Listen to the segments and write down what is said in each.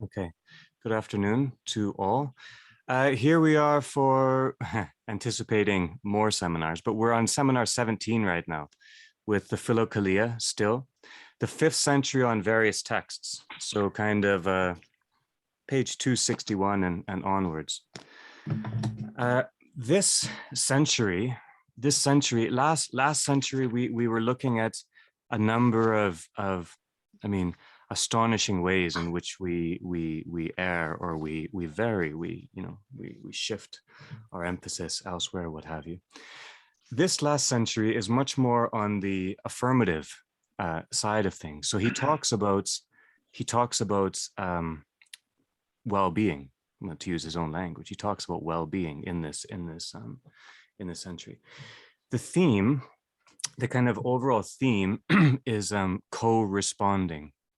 Okay, good afternoon to all. Here we are for anticipating more seminars, but we're on seminar 17 right now with the Philokalia still, the 5th century on various texts. So kind of page 261 and onwards. This century, last century, we were looking at a number of astonishing ways in which we err or we vary, we shift our emphasis elsewhere, what have you. This last century is much more on the affirmative side of things. So he talks about well-being, to use his own language. He talks about well-being in this century. The theme, the kind of overall theme, is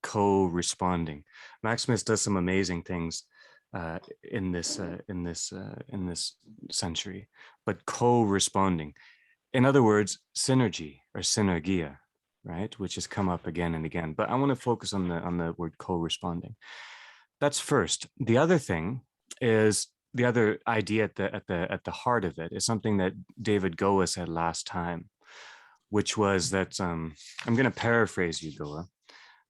co-responding. Maximus does some amazing things in this century, but co-responding. In other words, synergy or synergia, right, which has come up again and again. But I want to focus on the word co-responding. That's first. The other thing is, the other idea at the heart of it is something that David Goa said last time, which was that I'm going to paraphrase you, Goa,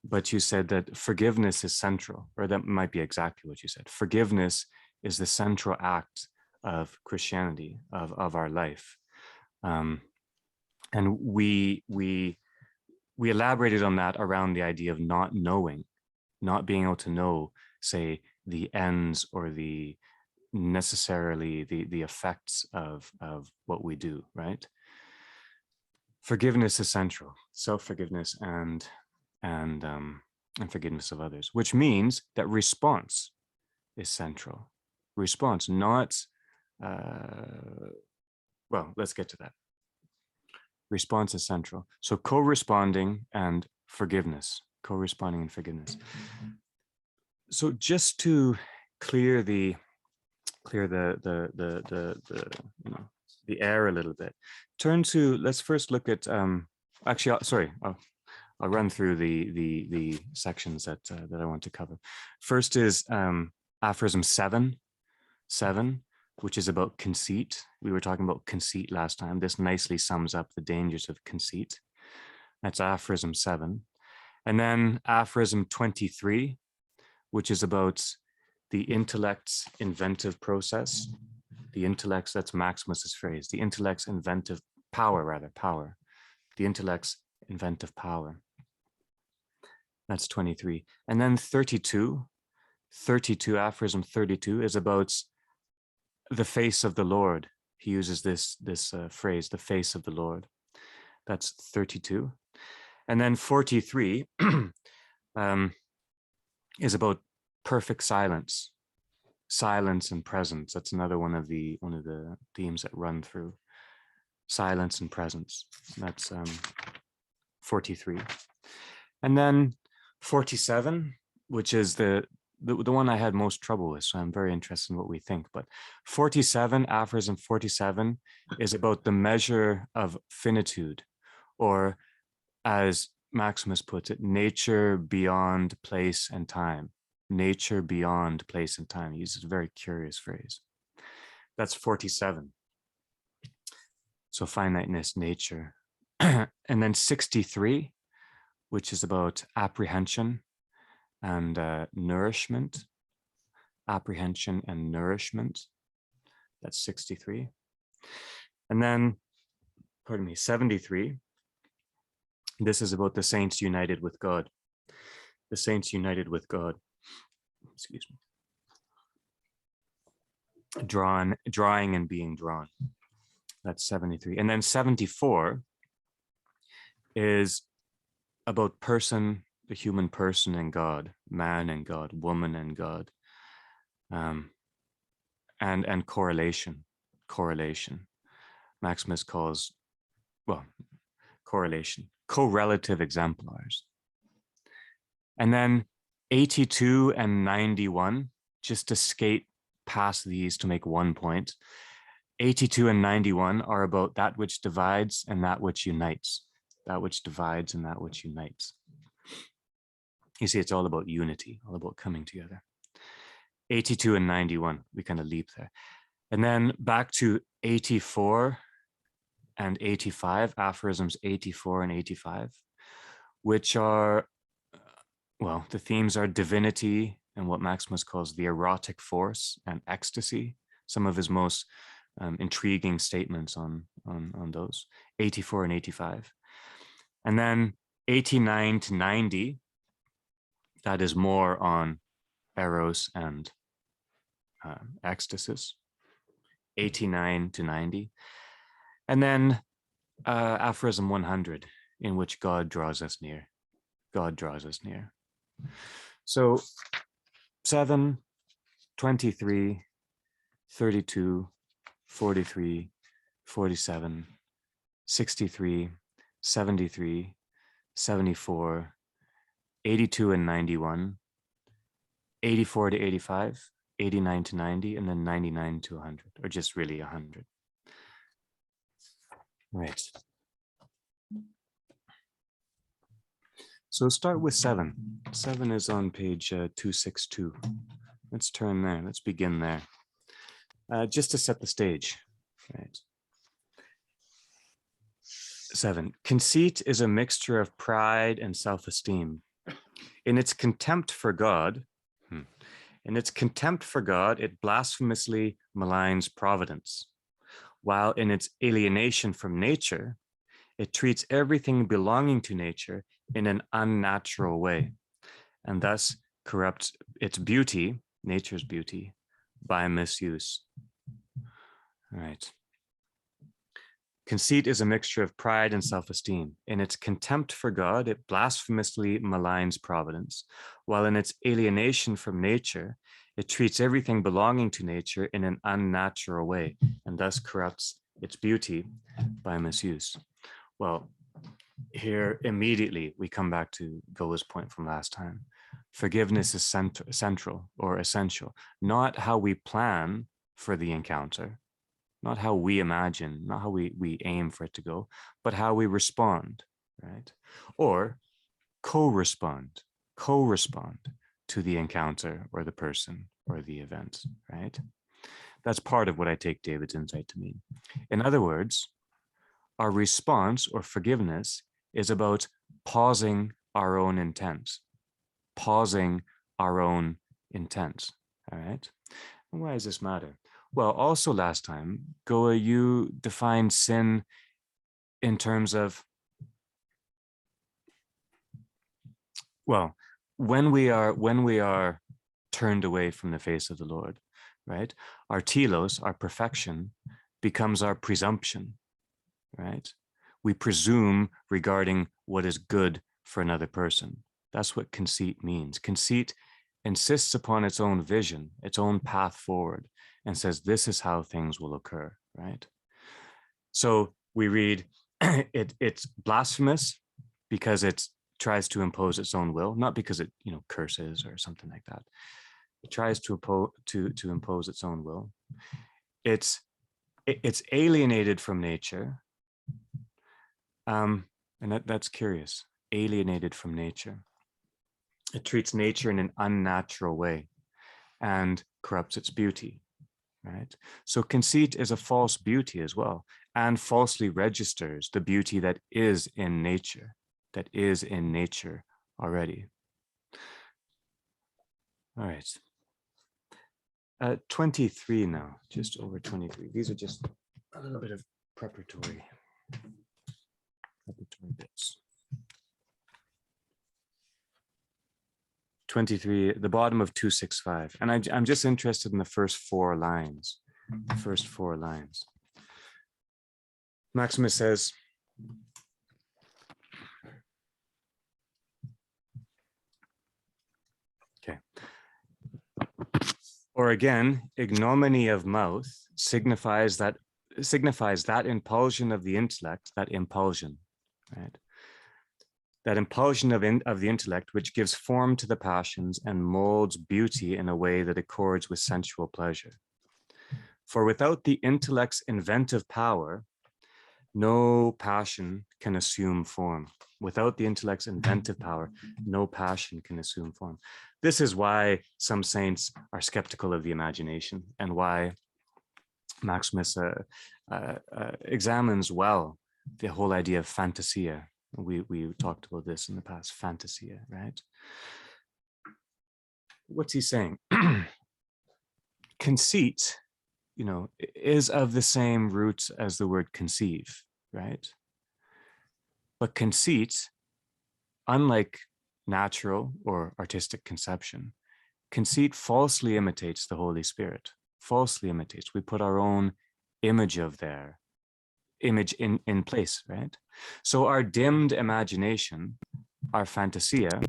but you said that forgiveness is central, or that might be exactly what you said. Forgiveness is the central act of Christianity, of our life. And we elaborated on that around the idea of not knowing, not being able to know, say, the ends or the necessarily the effects of what we do, right? Forgiveness is central, self-forgiveness and forgiveness of others, which means that response is central. Response, not, well, let's get to that. Response is central. So co-responding and forgiveness, co-responding and forgiveness. So just to clear the air a little bit, let's first look at I'll run through the sections that I want to cover. First is aphorism 7, which is about conceit. We were talking about conceit last time. This nicely sums up the dangers of conceit. That's aphorism 7. And then aphorism 23, which is about the intellect's inventive process. The intellect's, that's Maximus's phrase, the intellect's inventive power. The intellect's inventive power. That's 23. And then 32, aphorism 32 is about the face of the Lord. He uses this phrase, the face of the Lord. That's 32. And then 43 is about perfect silence and presence. That's another one of the themes that run through. Silence and presence. That's 43. And then 47, which is the one I had most trouble with, so I'm very interested in what we think. But 47, aphorism 47, is about the measure of finitude, or as Maximus puts it, nature beyond place and time. Nature beyond place and time. He uses a very curious phrase. That's 47. So finiteness, nature. And then 63, which is about apprehension and nourishment. Apprehension and nourishment. That's 63. And then, 73. This is about the saints united with God. The saints united with God. Excuse me. Drawing and being drawn. That's 73. And then 74 is about person, the human person and God, man and God, woman and God, and correlation. Maximus calls, well, correlation, correlative exemplars. And then 82 and 91, just to skate past these to make one point. 82 and 91 are about that which divides and that which unites. That which divides and that which unites. You see, it's all about unity, all about coming together. 82 and 91, we kind of leap there. And then back to 84 and 85, aphorisms 84 and 85, which are, well, the themes are divinity and what Maximus calls the erotic force and ecstasy, some of his most intriguing statements on those, 84 and 85. And then 89 to 90, that is more on eros and ecstasis, 89 to 90. And then aphorism 100, in which God draws us near. God draws us near. So 7, 23, 32, 43, 47, 63, 73, 74, 82 and 91, 84 to 85, 89 to 90, and then 99 to 100, or just really 100. Right. So start with 7. 7 is on page 262. Let's turn there. Let's begin there. Just to set the stage. Right. 7. Conceit is a mixture of pride and self-esteem. In its contempt for God, it blasphemously maligns providence, while in its alienation from nature, it treats everything belonging to nature in an unnatural way, and thus corrupts its beauty, nature's beauty, by misuse. All right. Conceit is a mixture of pride and self-esteem. In its contempt for God, it blasphemously maligns providence, while in its alienation from nature, it treats everything belonging to nature in an unnatural way, and thus corrupts its beauty by misuse. Well, here immediately we come back to Goa's point from last time. Forgiveness is central or essential, not how we plan for the encounter, not how we imagine, not how we aim for it to go, but how we respond, right? Or co-respond to the encounter or the person or the event, right? That's part of what I take David's insight to mean. In other words, our response or forgiveness is about pausing our own intent, all right? And why does this matter? Well, also last time, Goa, you defined sin in terms of, well, when we are turned away from the face of the Lord, right? Our telos, our perfection, becomes our presumption, right? We presume regarding what is good for another person. That's what conceit means. Conceit insists upon its own vision, its own path forward, and says, this is how things will occur, right? So we read, it's blasphemous because it tries to impose its own will, not because it, curses or something like that. It tries to impose its own will. It's alienated from nature, and that's curious. Alienated from nature. It treats nature in an unnatural way and corrupts its beauty, right? So conceit is a false beauty as well, and falsely registers the beauty that is in nature already. All right. 23 now, just over 23. These are just a little bit of preparatory bits. 23, the bottom of 265. And I'm just interested in the first 4 lines. Maximus says, okay. Or again, ignominy of mouth signifies that impulsion of the intellect, that impulsion, right? That impulsion of the intellect, which gives form to the passions and molds beauty in a way that accords with sensual pleasure. For without the intellect's inventive power, No passion can assume form. Without the intellect's inventive power, no passion can assume form. This is why some saints are skeptical of the imagination, and why Maximus examines well the whole idea of fantasia. We talked about this in the past, fantasia, right? What's he saying? Conceit, is of the same roots as the word conceive, right? But conceit, unlike natural or artistic conception, conceit falsely imitates the Holy Spirit, falsely imitates. We put our own image in place, right? So our dimmed imagination, our fantasia,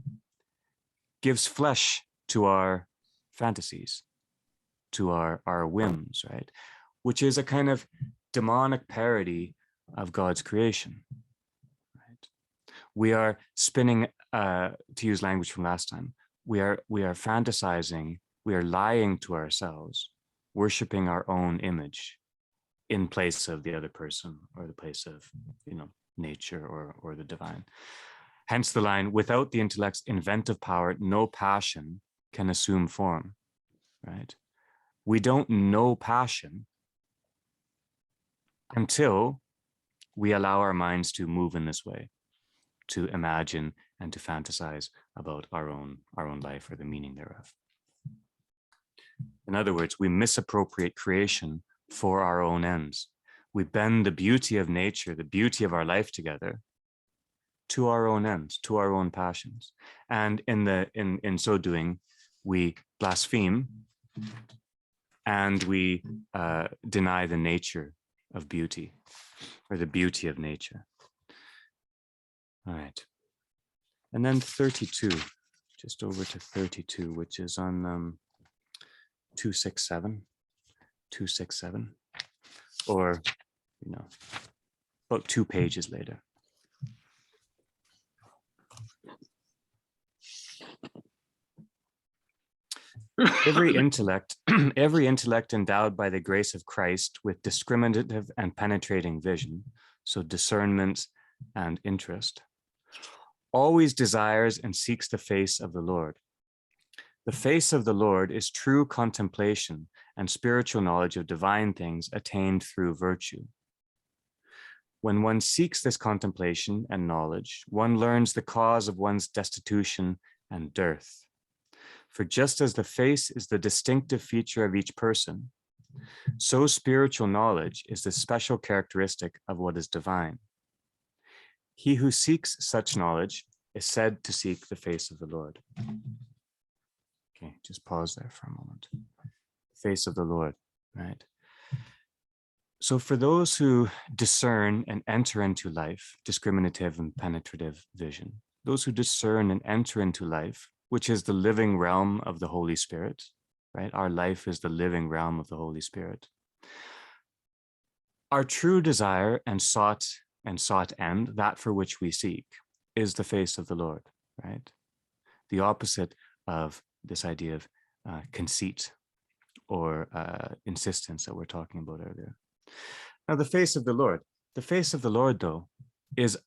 gives flesh to our fantasies, to our whims, right? Which is a kind of demonic parody of God's creation, right? We are spinning, to use language from last time, we are fantasizing, we are lying to ourselves, worshiping our own image in place of the other person, or the place of, nature or the divine. Hence the line, without the intellect's inventive power, no passion can assume form, right? We don't know passion until we allow our minds to move in this way, to imagine and to fantasize about our own life or the meaning thereof. In other words, we misappropriate creation for our own ends. We bend the beauty of nature, the beauty of our life together, to our own ends, to our own passions. And in so doing, we blaspheme and we deny the nature of beauty, or the beauty of nature. All right. And then 32, just over to 32, which is on 267, or, about 2 pages later. Every intellect endowed by the grace of Christ with discriminative and penetrating vision, so discernment and interest, always desires and seeks the face of the Lord. The face of the Lord is true contemplation and spiritual knowledge of divine things attained through virtue. When one seeks this contemplation and knowledge, one learns the cause of one's destitution and dearth. For just as the face is the distinctive feature of each person, so spiritual knowledge is the special characteristic of what is divine. He who seeks such knowledge is said to seek the face of the Lord. Okay, just pause there for a moment. Face of the Lord, right? So for those who discern and enter into life, discriminative and penetrative vision, those who discern and enter into life, which is the living realm of the Holy Spirit, right? Our life is the living realm of the Holy Spirit. Our true desire and sought end, that for which we seek, is the face of the Lord, right? The opposite of this idea of conceit or insistence that we're talking about earlier. Now, the face of the Lord, though, is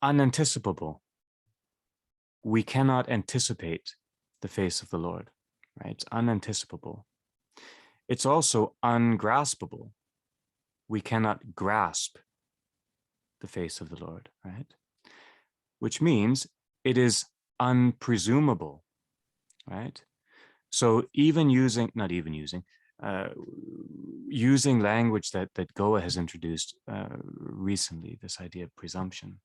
unanticipable. We cannot anticipate the face of the Lord, right? It's unanticipable. It's also ungraspable. We cannot grasp the face of the Lord, right? Which means it is unpresumable, right? So using language that Goa has introduced recently, this idea of presumption.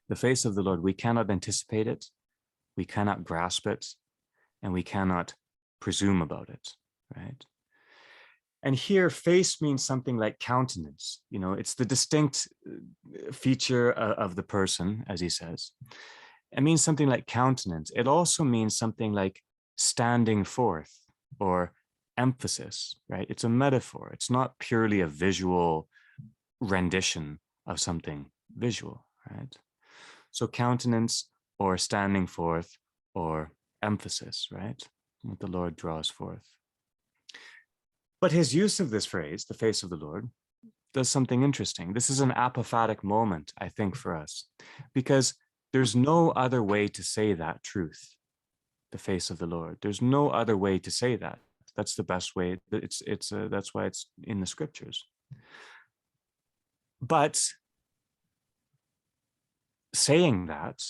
The face of the Lord, we cannot anticipate it, we cannot grasp it, and we cannot presume about it, right? And here, face means something like countenance. It's the distinct feature of the person, as he says. It means something like countenance. It also means something like standing forth or emphasis, right? It's a metaphor. It's not purely a visual rendition of something visual, right? So countenance or standing forth or emphasis, right? What the Lord draws forth. But his use of this phrase, the face of the Lord, does something interesting. This is an apophatic moment, I think, for us, because there's no other way to say that truth, the face of the Lord. There's no other way to say that. That's the best way. That's why it's in the scriptures. But saying that,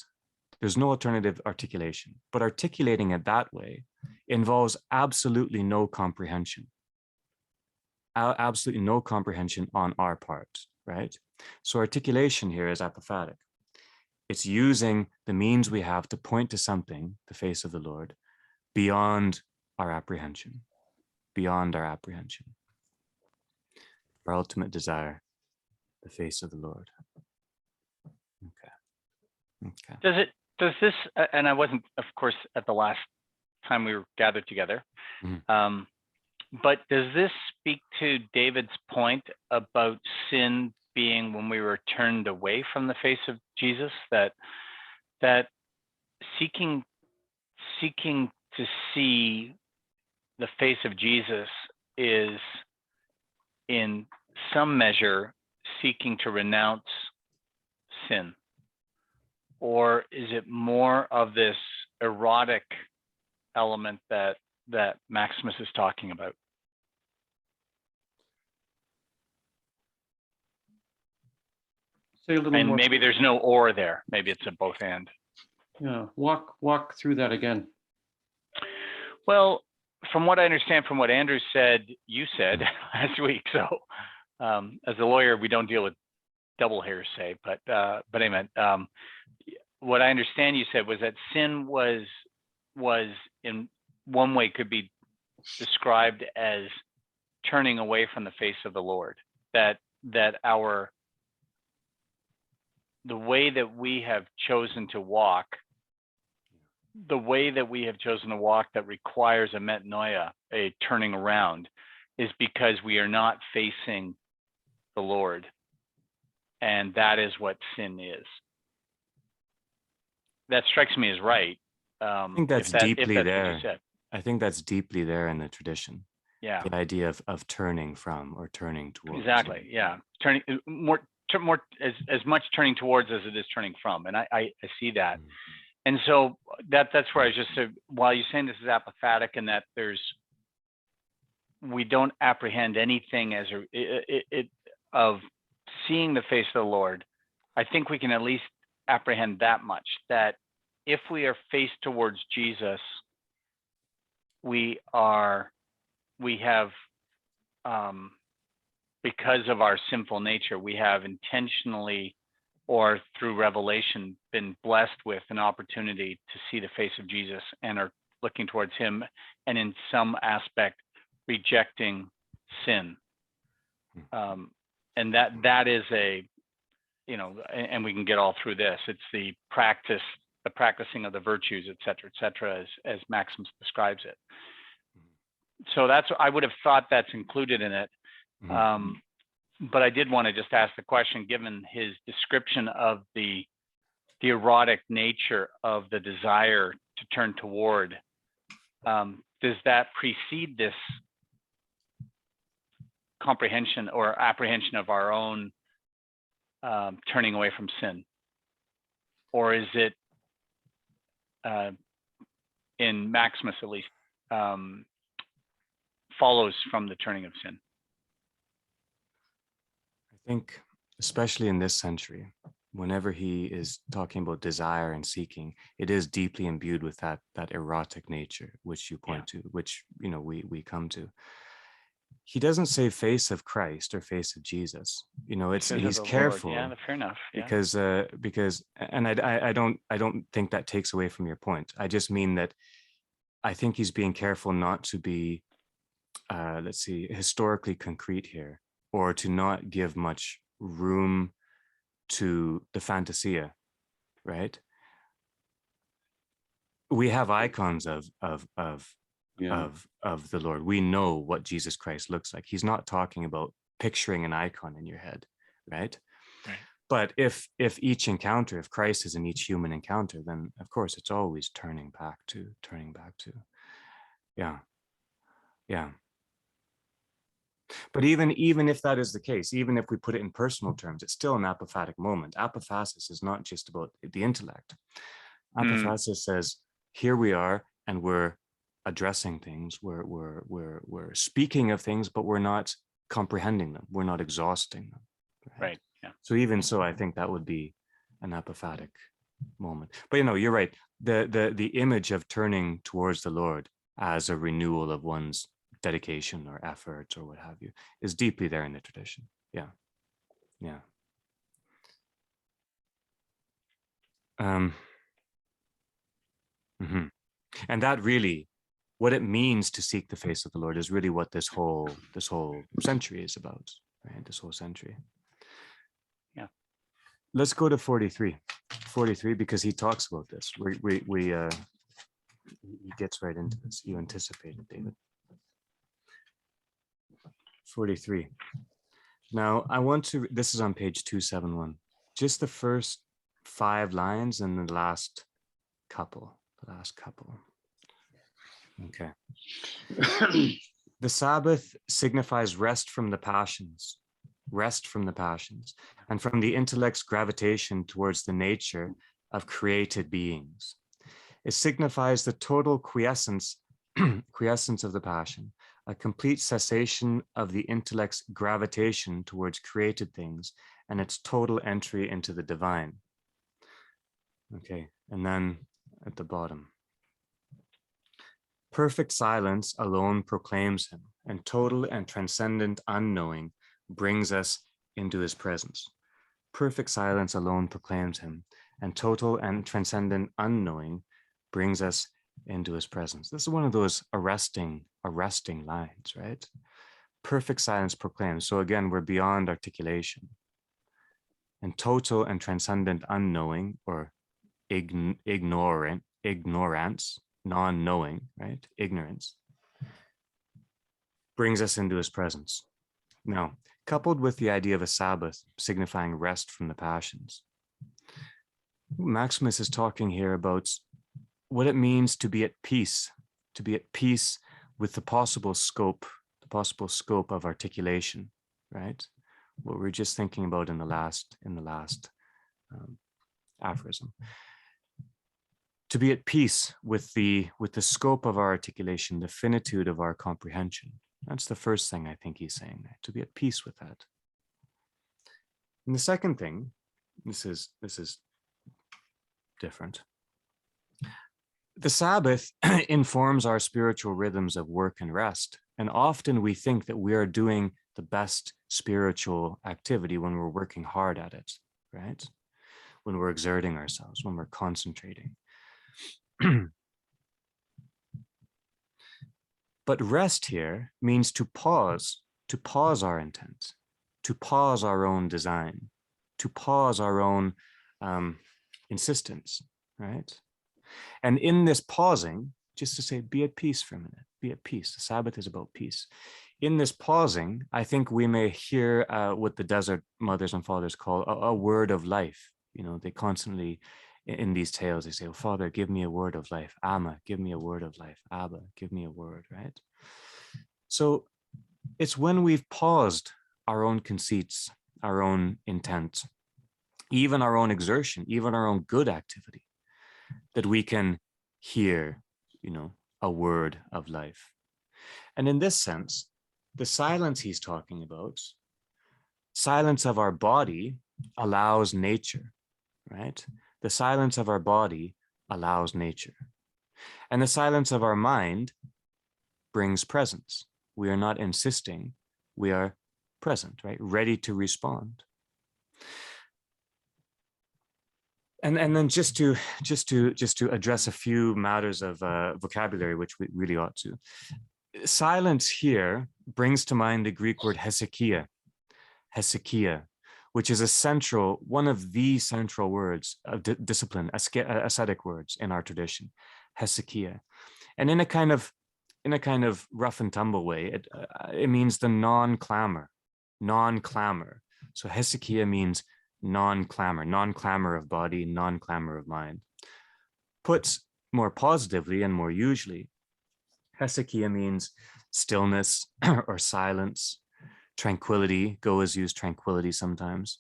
there's no alternative articulation, but articulating it that way involves absolutely no comprehension. Absolutely no comprehension on our part, right? So articulation here is apophatic. It's using the means we have to point to something, the face of the Lord, beyond our apprehension, beyond our apprehension. Our ultimate desire, the face of the Lord. Okay. Does this, and I wasn't, of course, at the last time we were gathered together, but does this speak to David's point about sin being when we were turned away from the face of Jesus, that seeking to see the face of Jesus is in some measure seeking to renounce sin? Or is it more of this erotic element that Maximus is talking about? Say a little And more. maybe there's no or there. Maybe it's a both and. Yeah, walk through that again. Well, from what I understand from what Andrew said, you said last week. So as a lawyer, we don't deal with double hearsay, but anyway, what I understand you said was that sin was in one way could be described as turning away from the face of the Lord, that the way that we have chosen to walk, that requires a metanoia, a turning around, is because we are not facing the Lord. And that is what sin is. That strikes me as right. I think that's deeply there. What you said. I think that's deeply there in the tradition. Yeah. The idea of turning from or turning towards. Exactly. Yeah. Turning more as much turning towards as it is turning from, and I see that. And so that's where I just said, while you're saying this is apophatic and that we don't apprehend anything as of seeing the face of the Lord, I think we can at least apprehend that much, that if we are faced towards Jesus, we have because of our sinful nature, we have intentionally or through revelation been blessed with an opportunity to see the face of Jesus and are looking towards him, and in some aspect rejecting sin. And that is and we can get all through this. It's the practicing of the virtues, et cetera, as Maximus describes it. So I would have thought that's included in it. But I did want to just ask the question, given his description of the erotic nature of the desire to turn toward, does that precede this comprehension or apprehension of our own turning away from sin? Or is it, in Maximus at least, follows from the turning of sin? I think, especially in this century, whenever he is talking about desire and seeking, it is deeply imbued with that erotic nature, which you point to, which we come to. He doesn't say face of Christ or face of Jesus. He's careful. Lord. Yeah, fair enough. Yeah. Because and I don't think that takes away from your point. I just mean that I think he's being careful not to be, historically concrete here, or to not give much room to the fantasia, right? We have icons of the Lord. We know what Jesus Christ looks like. He's not talking about picturing an icon in your head, right? But if Christ is in each human encounter, then of course it's always turning back to. Yeah. But even if that is the case, even if we put it in personal terms, it's still an apophatic moment. Apophasis is not just about the intellect. Apophasis says, here we are, and we're addressing things, we're speaking of things, but we're not comprehending them, we're not exhausting them. Right. Yeah. So even so, I think that would be an apophatic moment. But you're right. The image of turning towards the Lord as a renewal of one's dedication or effort or what have you is deeply there in the tradition. Yeah. And that really, what it means to seek the face of the Lord is really what this whole century is about, right? This whole century. Yeah. Let's go to 43, because he talks about this. He gets right into this. You anticipated, David. 43. Now I want to, this is on page 271, just the first 5 lines and the last couple. Okay. The Sabbath signifies rest from the passions, and from the intellect's gravitation towards the nature of created beings. It signifies the total quiescence of the passion, a complete cessation of the intellect's gravitation towards created things, and its total entry into the divine. Okay, and then at the bottom, perfect silence alone proclaims him, and total and transcendent unknowing brings us into his presence. Perfect silence alone proclaims him, and total and transcendent unknowing brings us into his presence. This is one of those arresting lines, right? Perfect silence proclaims. So again, we're beyond articulation. And total and transcendent unknowing, or ignorance, non-knowing, right? Ignorance, brings us into his presence. Now, coupled with the idea of a Sabbath signifying rest from the passions, Maximus is talking here about what it means to be at peace with the possible scope of articulation, right? What we're just thinking about in the last aphorism. To be at peace with the scope of our articulation, the finitude of our comprehension. That's the first thing I think he's saying there, to be at peace with that. And the second thing, this is different. The Sabbath informs our spiritual rhythms of work and rest. And often we think that we are doing the best spiritual activity when we're working hard at it, right? When we're exerting ourselves, when we're concentrating. But rest here means to pause our intent, to pause our own design, to pause our own insistence, right? And in this pausing, just to say, be at peace for a minute, be at peace. The Sabbath is about peace. In this pausing, I think we may hear what the desert mothers and fathers call a word of life. They constantly, in these tales, they say, oh, Father, give me a word of life. Amma, give me a word of life. Abba, give me a word, right? So it's when we've paused our own conceits, our own intent, even our own exertion, even our own good activity, that we can hear, a word of life. And in this sense, the silence he's talking about, silence of our body allows nature, right? The silence of our body allows nature. And the silence of our mind brings presence. We are not insisting, we are present, right? Ready to respond. And then just to address a few matters of vocabulary, which we really ought to. Silence here brings to mind the Greek word hesychia, which is one of the central words of discipline, ascetic words in our tradition, hesychia. And in a kind of rough and tumble way, it means the non-clamor. So hesychia means non-clamor of body, non-clamor of mind. Put more positively and more usually, hesychia means stillness or silence, Tranquility, go is used tranquility sometimes.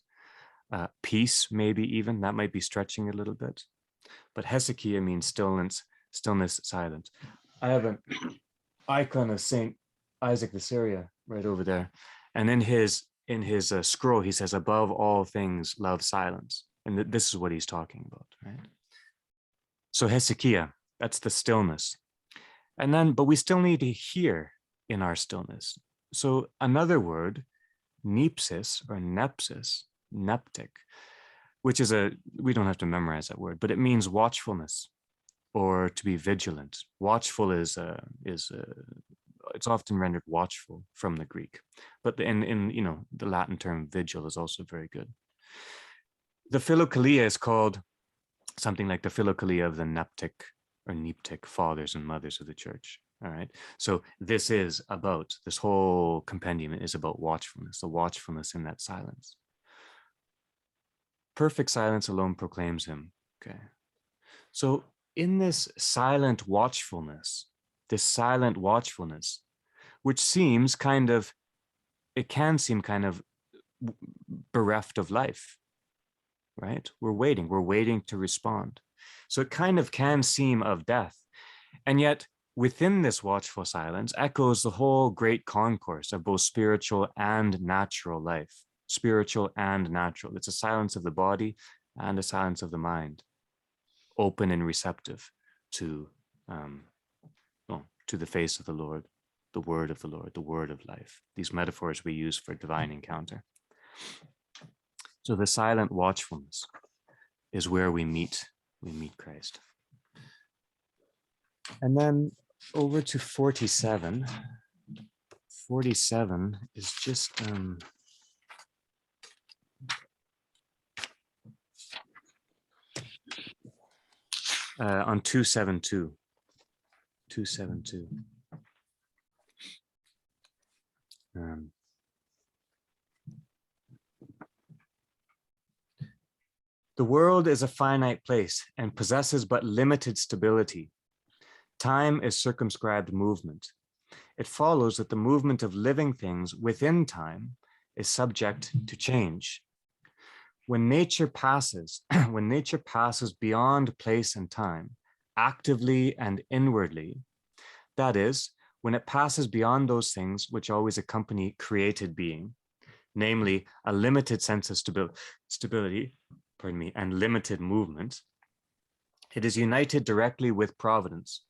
Peace, maybe even, that might be stretching a little bit. But Hesychia means stillness, silence. I have an icon of Saint Isaac the Syrian right over there. And in his scroll, he says, above all things, love silence. And this is what he's talking about, right? So Hesychia, that's the stillness. And then, but we still need to hear in our stillness. So another word, nepsis or nepsis, neptic, which is we don't have to memorize that word, but it means watchfulness or to be vigilant. Watchful is it's often rendered watchful from the Greek, but in the Latin term vigil is also very good. The Philokalia is called something like the Philokalia of the Neptic or Neptic fathers and mothers of the church. All right. So this whole compendium is about watchfulness, the watchfulness in that silence. Perfect silence alone proclaims him. Okay. So in this silent watchfulness, which seems it can seem kind of bereft of life, right? We're waiting to respond. So it kind of can seem of death. And yet within this watchful silence echoes the whole great concourse of both spiritual and natural life. Spiritual and natural. It's a silence of the body and a silence of the mind, open and receptive to the face of the Lord, the word of the Lord, the word of life. These metaphors we use for divine encounter. So the silent watchfulness is where we meet Christ. And then over to 47. 47 is just on 272. 272. The world is a finite place and possesses but limited stability. Time is circumscribed movement. It follows that the movement of living things within time is subject to change. When nature passes beyond place and time, actively and inwardly, that is, when it passes beyond those things which always accompany created being, namely a limited sense of stability, and limited movement, it is united directly with providence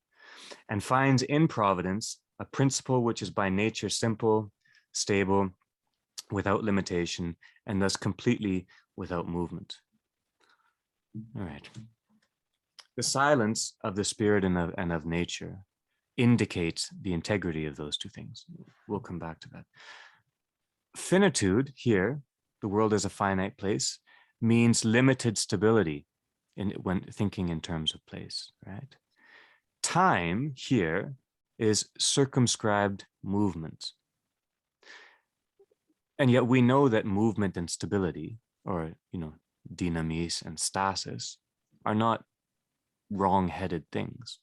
and finds in providence a principle which is by nature simple, stable, without limitation, and thus completely without movement. All right. The silence of the spirit and of nature indicates the integrity of those two things. We'll come back to that. Finitude here, the world is a finite place, means limited stability when thinking in terms of place, right? Time here is circumscribed movement. And yet we know that movement and stability, or, dynamis and stasis, are not wrong-headed things.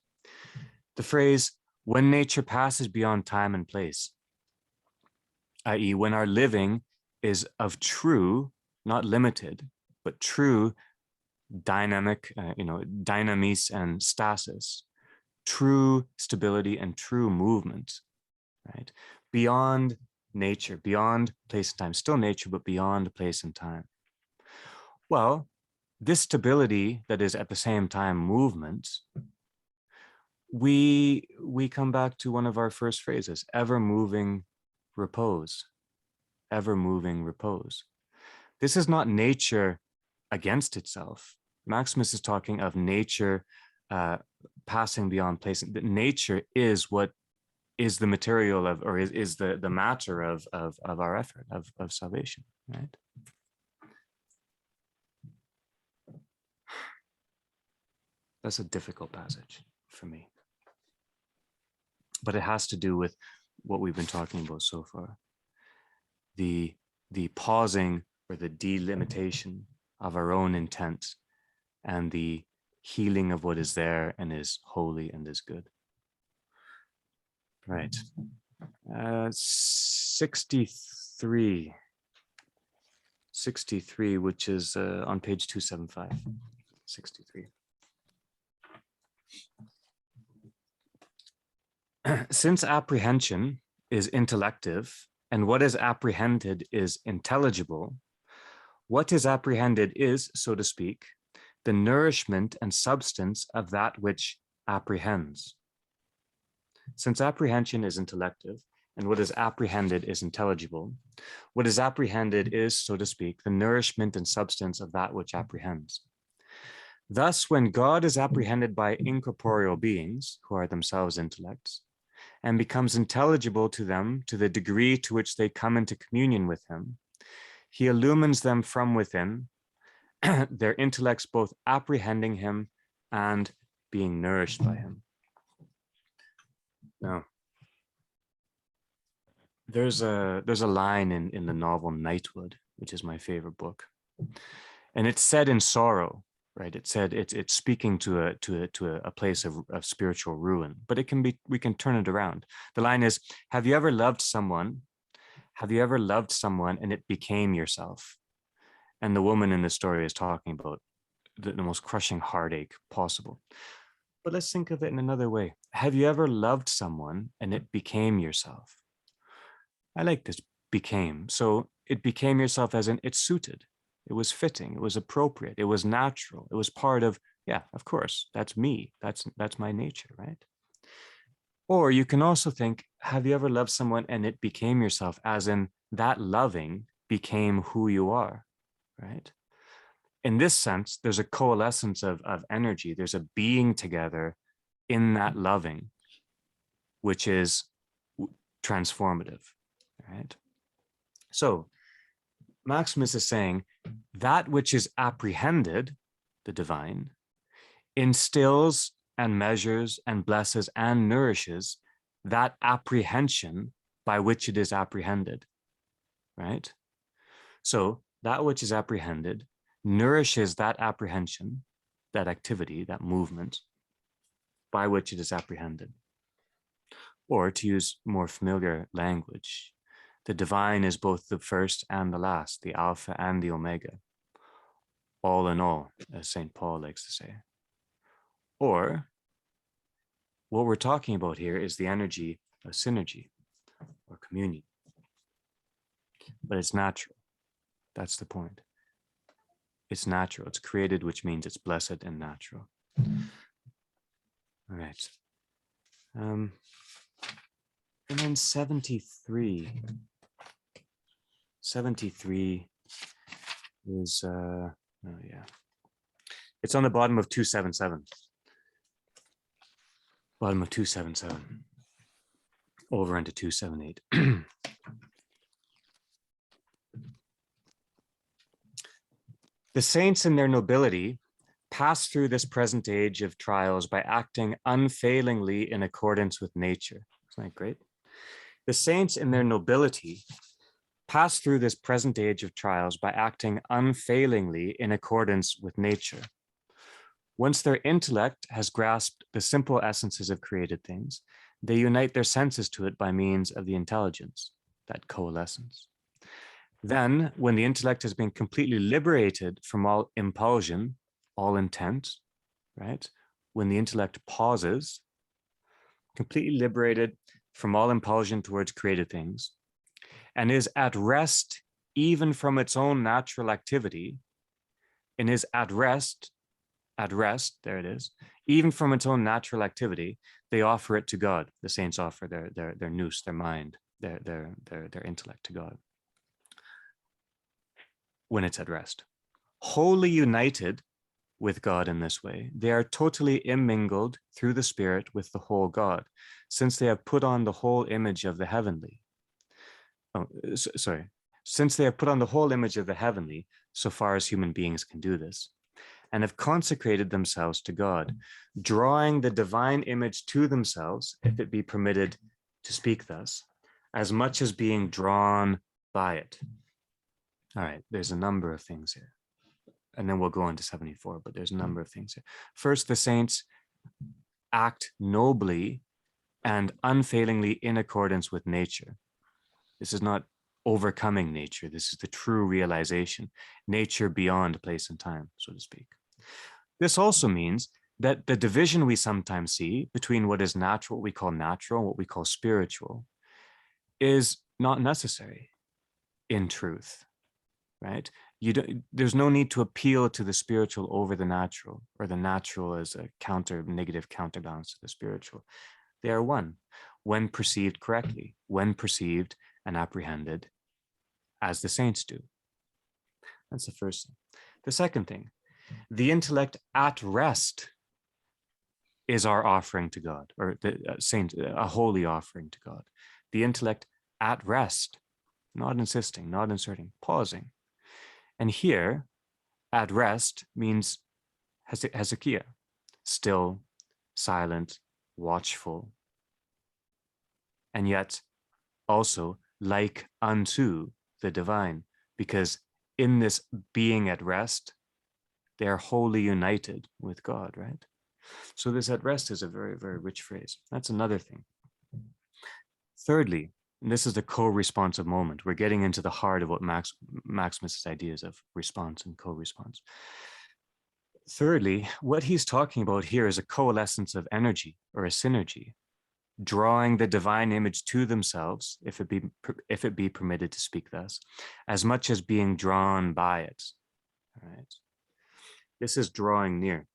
The phrase, when nature passes beyond time and place, i.e. when our living is of true, not limited, but true dynamic, dynamis and stasis, true stability and true movement, right? Beyond nature, beyond place and time, still nature, but beyond place and time. Well, this stability that is at the same time movement, we come back to one of our first phrases, ever-moving repose, ever-moving repose. This is not nature against itself. Maximus is talking of nature passing beyond place. Nature is what is the material of, or is the matter of our effort, of salvation, right? That's a difficult passage for me. But it has to do with what we've been talking about so far. The pausing or the delimitation of our own intent and the healing of what is there and is holy and is good. Right. 63. 63, which is on page 275. 63. Since apprehension is intellective and what is apprehended is intelligible, what is apprehended is, so to speak, the nourishment and substance of that which apprehends. Since apprehension is intellective and what is apprehended is intelligible, what is apprehended is, so to speak, the nourishment and substance of that which apprehends. Thus, when God is apprehended by incorporeal beings, who are themselves intellects, and becomes intelligible to them to the degree to which they come into communion with him, he illumines them from within, their intellects both apprehending him and being nourished by him. Now, there's a line in the novel Nightwood, which is my favorite book, and it's said in sorrow, right? It said it's speaking to a place of spiritual ruin, but we can turn it around. The line is, have you ever loved someone? Have you ever loved someone and it became yourself? And the woman in the story is talking about the most crushing heartache possible. But let's think of it in another way. Have you ever loved someone and it became yourself? I like this became. So it became yourself as in it suited. It was fitting. It was appropriate. It was natural. It was part of, yeah, of course, that's me. That's my nature, right? Or you can also think, have you ever loved someone and it became yourself, as in that loving became who you are, right? In this sense, there's a coalescence of energy. There's a being together in that loving, which is transformative, right? So Maximus is saying that which is apprehended, the divine, instills and measures and blesses and nourishes that apprehension by which it is apprehended, right? So that which is apprehended nourishes that apprehension, that activity, that movement by which it is apprehended. Or to use more familiar language, the divine is both the first and the last, the alpha and the omega, all in all, as St. Paul likes to say. Or what we're talking about here is the energy of synergy or communion. But it's natural. That's the point. It's natural. It's created, which means it's blessed and natural. All right. And then 73. 73 is, oh yeah. It's on the bottom of 277. Bottom of 277. Over into 278. The saints in their nobility pass through this present age of trials by acting unfailingly in accordance with nature. Isn't that great? The saints in their nobility pass through this present age of trials by acting unfailingly in accordance with nature. Once their intellect has grasped the simple essences of created things, they unite their senses to it by means of the intelligence, that coalescence. Then, when the intellect has been completely liberated from all impulsion, all intent, right? When the intellect pauses, completely liberated from all impulsion towards created things, and is at rest even from its own natural activity, and is at rest, there it is, even from its own natural activity, they offer it to God. The saints offer their nous, their mind, their intellect to God when it's at rest. Wholly united with God in this way, they are totally immingled through the Spirit with the whole God, since they have put on the whole image of the heavenly. Since they have put on the whole image of the heavenly, so far as human beings can do this, and have consecrated themselves to God, drawing the divine image to themselves, if it be permitted to speak thus, as much as being drawn by it. All right, there's a number of things here. And then we'll go on to 74, but there's a number of things here. First, the saints act nobly and unfailingly in accordance with nature. This is not overcoming nature. This is the true realization, nature beyond place and time, so to speak. This also means that the division we sometimes see between what is natural, what we call natural, and what we call spiritual, is not necessary in truth, right? There's no need to appeal to the spiritual over the natural, or the natural as a negative counterbalance to the spiritual. They are one when perceived correctly, when perceived and apprehended as the saints do. That's the first thing. The second thing, the intellect at rest is our offering to God, or a holy offering to God. The intellect at rest, not insisting, not inserting, pausing. And here, at rest means Hezekiah, still, silent, watchful, and yet also like unto the divine, because in this being at rest, they are wholly united with God, right? So this at rest is a very, very rich phrase. That's another thing. Thirdly, and this is the co-responsive moment. We're getting into the heart of what Maximus' ideas of response and co-response. Thirdly, what he's talking about here is a coalescence of energy, or a synergy, drawing the divine image to themselves, if it be permitted to speak thus, as much as being drawn by it. All right. This is drawing near.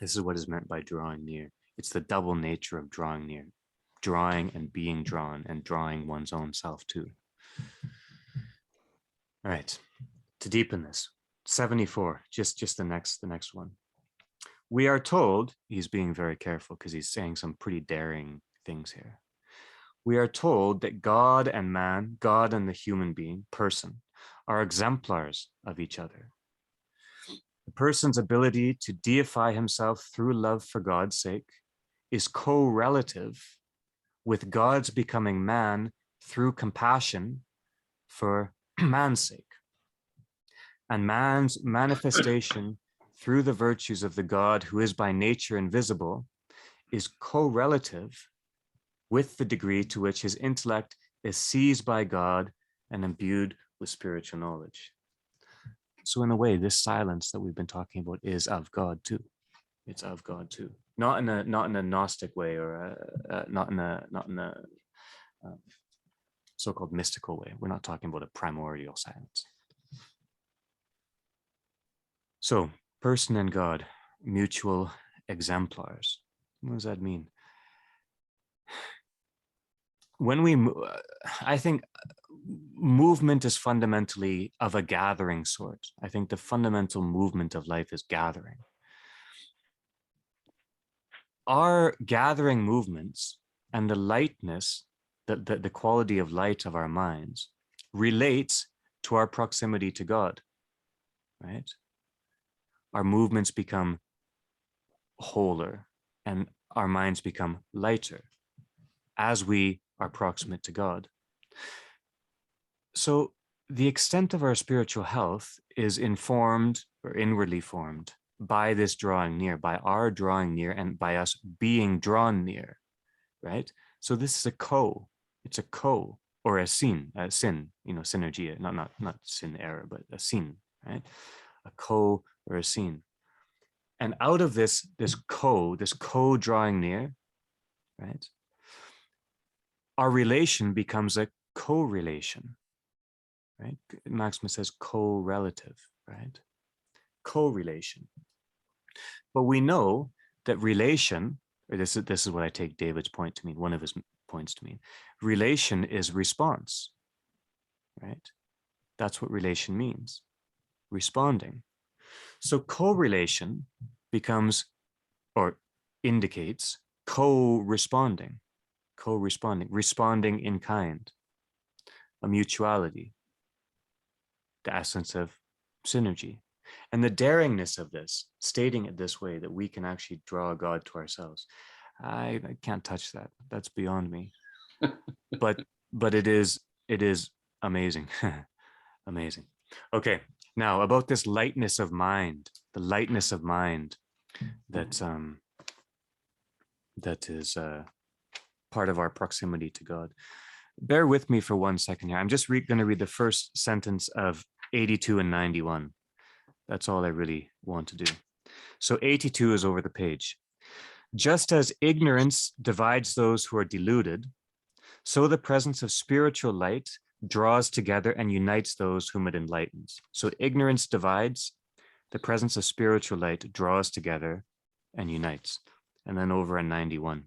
This is what is meant by drawing near. It's the double nature of drawing near, drawing and being drawn, and drawing one's own self too. All right, to deepen this, 74, just the next one. We are told, he's being very careful because he's saying some pretty daring things here. We are told that God and man, God and the human being, person, are exemplars of each other. The person's ability to deify himself through love for God's sake is co-relative with God's becoming man through compassion for man's sake. And man's manifestation through the virtues of the God who is by nature invisible is co-relative with the degree to which his intellect is seized by God and imbued with spiritual knowledge. So in a way, this silence that we've been talking about is of God too. It's of God too. Not in a Gnostic way, or not in a so-called mystical way. We're not talking about a primordial silence. So, person and God, mutual exemplars. What does that mean? When I think movement is fundamentally of a gathering sort. I think the fundamental movement of life is gathering. Our gathering movements and the lightness, the quality of light of our minds relates to our proximity to God, right? Our movements become wholer and our minds become lighter as we are proximate to God. So the extent of our spiritual health is informed or inwardly formed by this drawing near, by our drawing near, and by us being drawn near, right? So this is it's a co, or a sin, synergy, not sin error, but a sin, right? A co or a sin. And out of this co drawing near, right? Our relation becomes a co-relation, right? Maximus says co-relative, right? Co-relation. But we know that relation, or this is what I take David's point to mean, one of his points to mean, relation is response, right? That's what relation means, responding. So co-relation becomes, or indicates, co-responding, responding in kind, a mutuality, the essence of synergy. And the daringness of this, stating it this way, that we can actually draw God to ourselves, I can't touch that. That's beyond me. but it is amazing. Amazing. Okay, now about this lightness of mind, the lightness of mind that is part of our proximity to God. bear with me for 1 second here. I'm just going to read the first sentence of 82 and 91. That's all I really want to do. So 82 is over the page. Just as ignorance divides those who are deluded, so the presence of spiritual light draws together and unites those whom it enlightens. So ignorance divides, the presence of spiritual light draws together and unites. And then over in 91.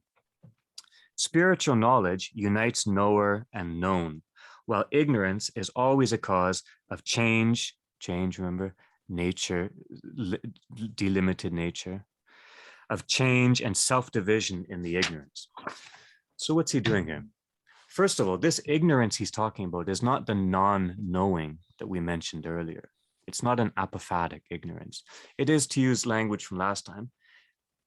Spiritual knowledge unites knower and known, while ignorance is always a cause of change, remember, nature, delimited nature, of change and self-division in the ignorance. So what's he doing here? First of all, this ignorance he's talking about is not the non-knowing that we mentioned earlier. It's not an apophatic ignorance. It is, to use language from last time,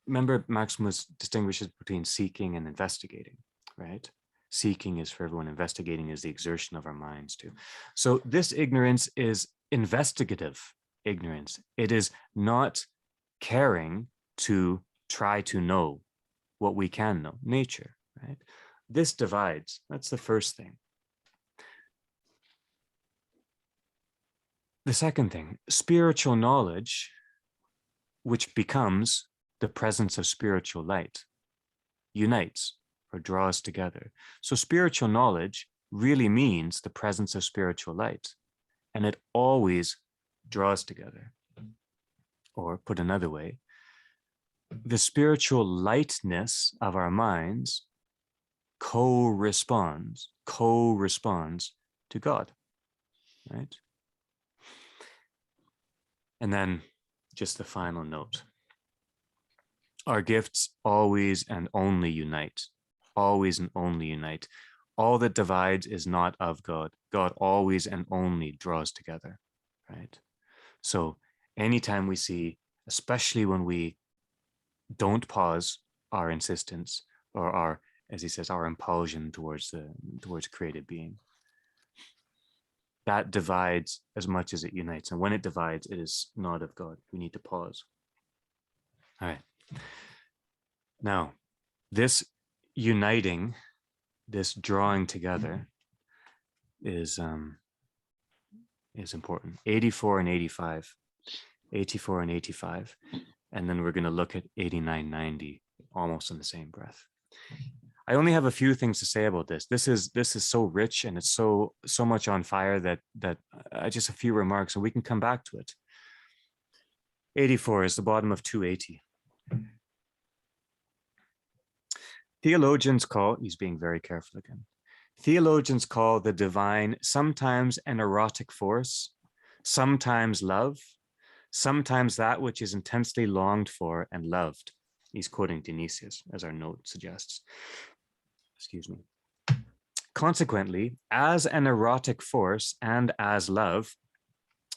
remember Maximus distinguishes between seeking and investigating, right? Seeking is for everyone, investigating is the exertion of our minds too. So this ignorance is investigative ignorance. It is not caring to try to know what we can know, nature, right? This divides. That's the first thing. The second thing, spiritual knowledge, which becomes the presence of spiritual light, unites or draws together. So spiritual knowledge really means the presence of spiritual light, and it always draws together. Or put another way, the spiritual lightness of our minds corresponds to God, right? And then just the final note. Our gifts always and only unite, always and only unite. All that divides is not of God. God always and only draws together, right? So anytime we see, especially when we don't pause our insistence or our, as he says, our impulsion towards created being, that divides as much as it unites. And when it divides, it is not of God. We need to pause. All right. Now, this uniting, this drawing together is important. 84 and 85. 84 and 85. And then we're going to look at 89, 90, almost in the same breath. I only have a few things to say about this. This is so rich and it's so much on fire that just a few remarks and we can come back to it. 84 is the bottom of 280. Theologians call, he's being very careful again. Theologians call the divine sometimes an erotic force, sometimes love, sometimes that which is intensely longed for and loved. He's quoting Dionysius, as our note suggests. Excuse me. Consequently, as an erotic force and as love,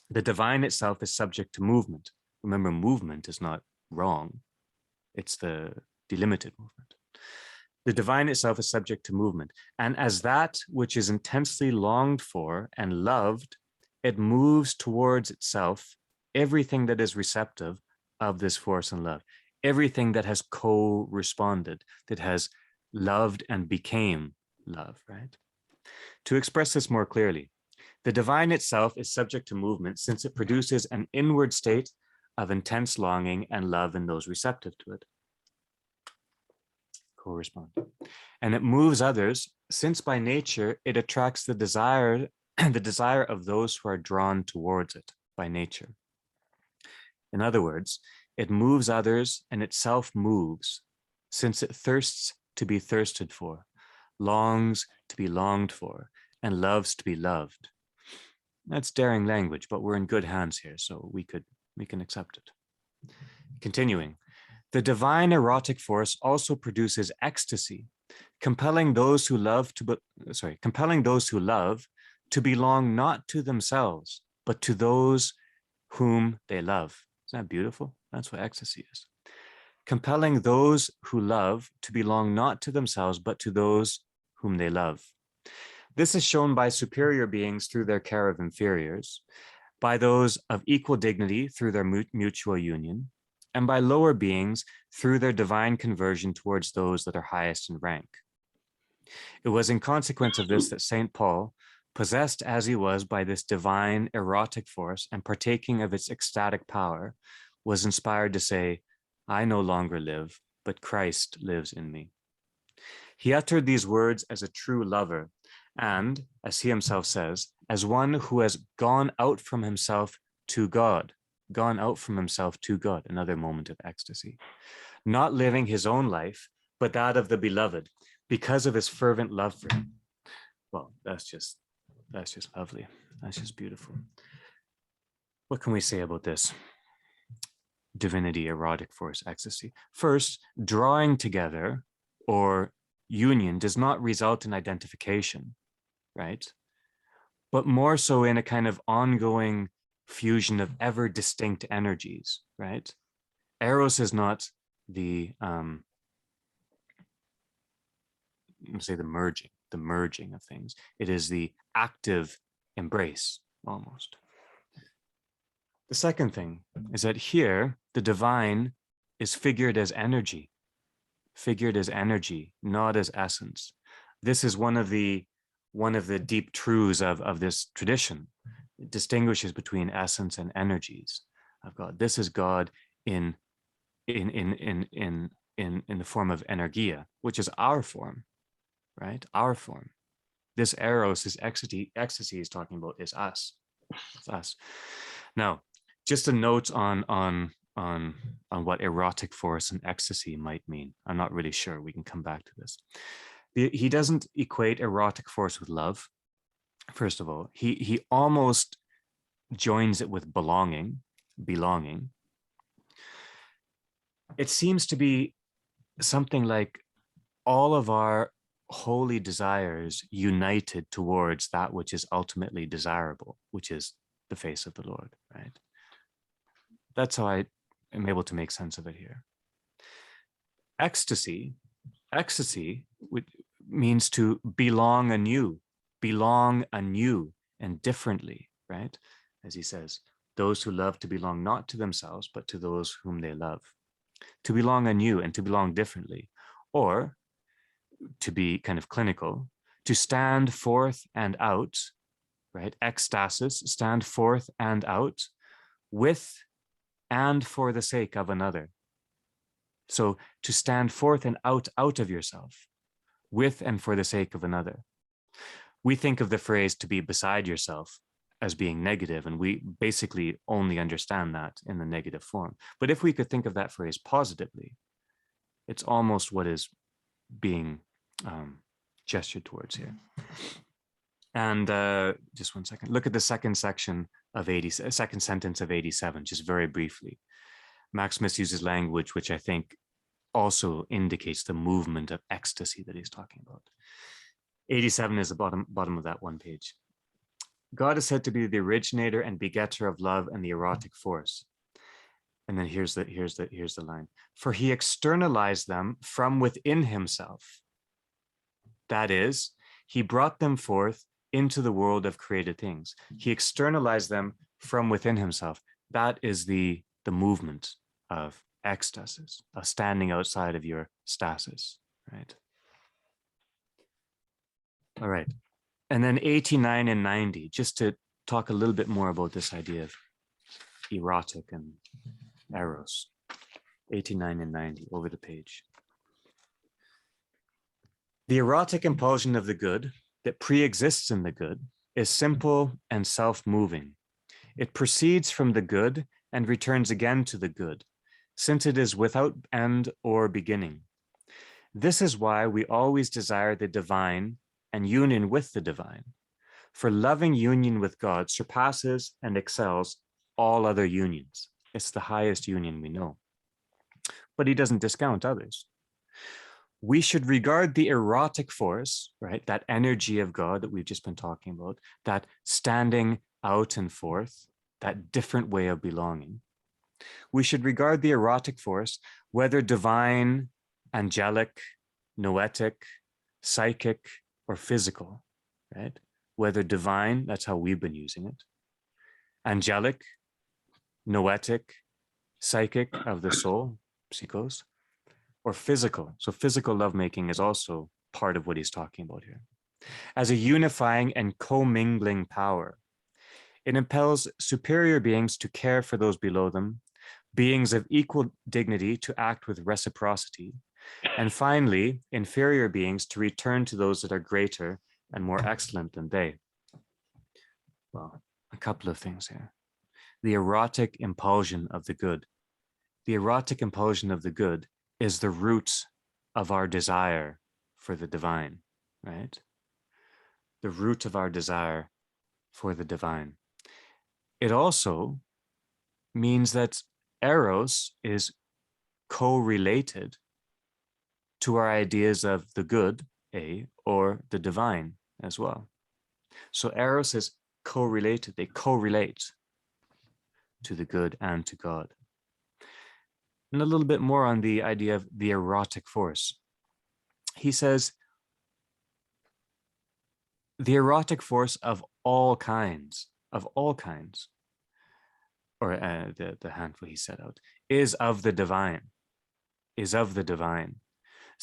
the divine itself is subject to movement. Remember, movement is not wrong. It's the delimited movement. The divine itself is subject to movement. And as that which is intensely longed for and loved, it moves towards itself everything that is receptive of this force and love, everything that has co-responded, that has loved and became love, right? To express this more clearly, the divine itself is subject to movement since it produces an inward state of intense longing and love in those receptive to it. Correspond. And it moves others since by nature it attracts the desire of those who are drawn towards it by nature. In other words, it moves others and itself moves since it thirsts to be thirsted for, longs to be longed for, and loves to be loved. That's daring language, but we're in good hands here, so we can accept it. Continuing, the divine erotic force also produces ecstasy, compelling those who love to belong not to themselves, but to those whom they love. Isn't that beautiful? That's what ecstasy is. Compelling those who love to belong not to themselves, but to those whom they love. This is shown by superior beings through their care of inferiors, by those of equal dignity through their mutual union, and by lower beings through their divine conversion towards those that are highest in rank. It was in consequence of this that St. Paul, possessed as he was by this divine erotic force and partaking of its ecstatic power, was inspired to say, I no longer live, but Christ lives in me. He uttered these words as a true lover, and, as he himself says, as one who has gone out from himself to God, another moment of ecstasy, not living his own life, but that of the beloved, because of his fervent love for him. Well, that's just lovely. That's just beautiful. What can we say about this? Divinity, erotic force, ecstasy. First, drawing together or union does not result in identification, right? But more so in a kind of ongoing fusion of ever distinct energies, right? Eros is not the say the merging of things. It is the active embrace, almost. The second thing is that here the divine is figured as energy, not as essence. This is one of the deep truths of this tradition. It distinguishes between essence and energies of God. This is God in the form of energia, which is our form, right? Our form. This eros, this ecstasy is talking about is us. It's us. Now, just a note on what erotic force and ecstasy might mean. I'm not really sure. We can come back to this. He doesn't equate erotic force with love. First of all, he almost joins it with belonging. It seems to be something like all of our holy desires united towards that which is ultimately desirable, which is the face of the Lord, right? That's how I am able to make sense of it here. Ecstasy means to belong anew and differently, right? As he says, those who love to belong not to themselves, but to those whom they love. To belong anew and to belong differently, or to be kind of clinical, to stand forth and out, right? Ecstasis, stand forth and out with and for the sake of another. So to stand forth and out of yourself with and for the sake of another. We think of the phrase to be beside yourself as being negative, and we basically only understand that in the negative form. But if we could think of that phrase positively, it's almost what is being gestured towards here. And just one second, look at the second sentence of 87, just very briefly. Maximus uses language which I think also indicates the movement of ecstasy that he's talking about. 87 is the bottom of that one page. God is said to be the originator and begetter of love and the erotic force. And then here's the line. For he externalized them from within himself. That is, he brought them forth into the world of created things. He externalized them from within himself. That is the movement of ecstasis, of standing outside of your stasis, right? All right. And then 89 and 90, just to talk a little bit more about this idea of erotic and eros. 89 and 90, over the page. The erotic impulsion of the good that pre-exists in the good is simple and self-moving. It proceeds from the good and returns again to the good, since it is without end or beginning. This is why we always desire the divine and union with the divine, for loving union with God surpasses and excels all other unions. It's the highest union we know. But he doesn't discount others. We should regard the erotic force, right, that energy of God that we've just been talking about, that standing out and forth, that different way of belonging. We should regard the erotic force, whether divine, angelic, noetic, psychic, or physical, right? Whether divine, that's how we've been using it. Angelic, noetic, psychic of the soul, psychos, or physical. So physical lovemaking is also part of what he's talking about here. As a unifying and commingling power, it impels superior beings to care for those below them, beings of equal dignity to act with reciprocity, and finally, inferior beings to return to those that are greater and more excellent than they. Well, a couple of things here. The erotic impulsion of the good. The erotic impulsion of the good is the root of our desire for the divine, right? The root of our desire for the divine. It also means that eros is correlated to our ideas of the good, A, or the divine as well. So eros is correlated, they correlate to the good and to God. And a little bit more on the idea of the erotic force. He says, the erotic force of all kinds, or the handful he set out, is of the divine,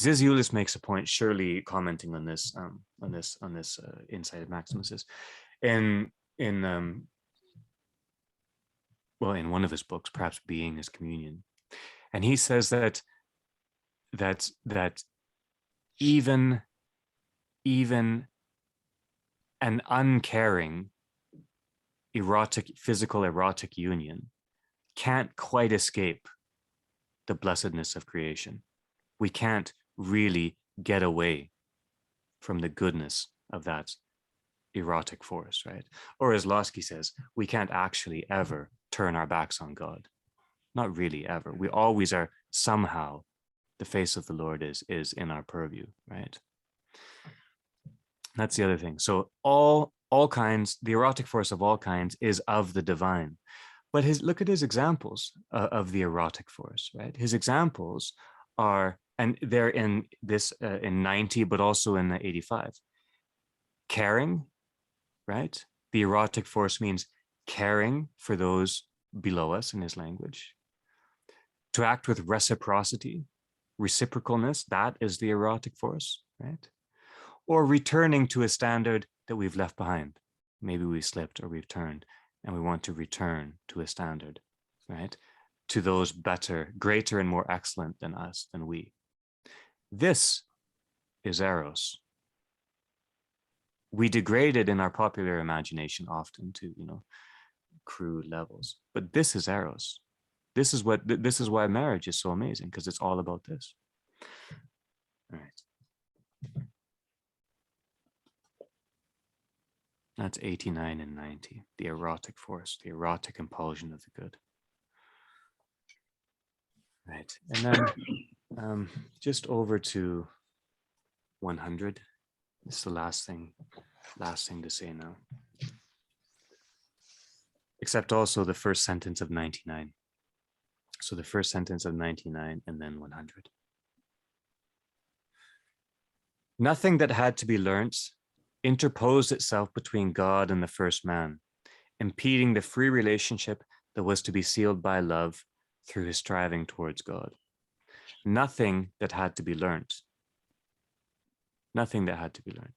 Zizioulis makes a point, surely commenting on this insight of Maximus's, in one of his books, perhaps Being is Communion, and he says that even an uncaring physical erotic union can't quite escape the blessedness of creation. We can't really get away from the goodness of that erotic force, right? Or as Losky says, we can't actually ever turn our backs on God. Not really ever. We always are somehow, the face of the Lord is in our purview, right? That's the other thing. So all kinds, the erotic force of all kinds is of the divine. But look at his examples of the erotic force, right? His examples are, and they're in this in 90, but also in the 85. Caring, right? The erotic force means caring for those below us in his language. To act with reciprocity, reciprocalness, that is the erotic force, right? Or returning to a standard that we've left behind. Maybe we slipped or we've turned and we want to return to a standard, right? To those better, greater and more excellent than us, than we. This is eros. We degrade it in our popular imagination often to, crude levels, but this is eros. This is why marriage is so amazing, because it's all about this. All right. That's 89 and 90, the erotic force, the erotic impulsion of the good. Right, and then just over to 100. This is the last thing to say now. Except also the first sentence of 99. So the first sentence of 99 and then 100. Nothing that had to be learnt interposed itself between God and the first man, impeding the free relationship that was to be sealed by love through his striving towards God. Nothing that had to be learnt. Nothing that had to be learnt.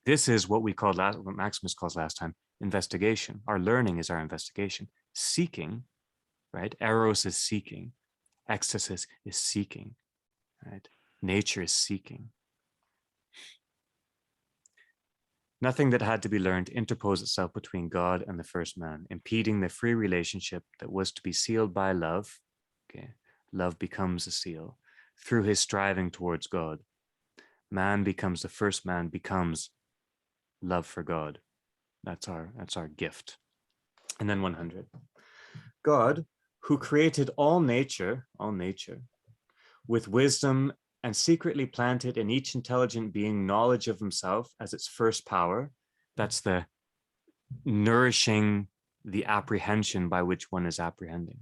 This is what what Maximus calls last time, investigation. Our learning is our investigation. Seeking, right? Eros is seeking. Ecstasy is seeking, right? Nature is seeking. Nothing that had to be learned interposed itself between God and the first man, impeding the free relationship that was to be sealed by love. Okay, love becomes a seal through his striving towards God. The first man becomes love for God. That's our gift. And then 100. God, who created all nature with wisdom and secretly planted in each intelligent being knowledge of himself as its first power. That's the nourishing the apprehension by which one is apprehending,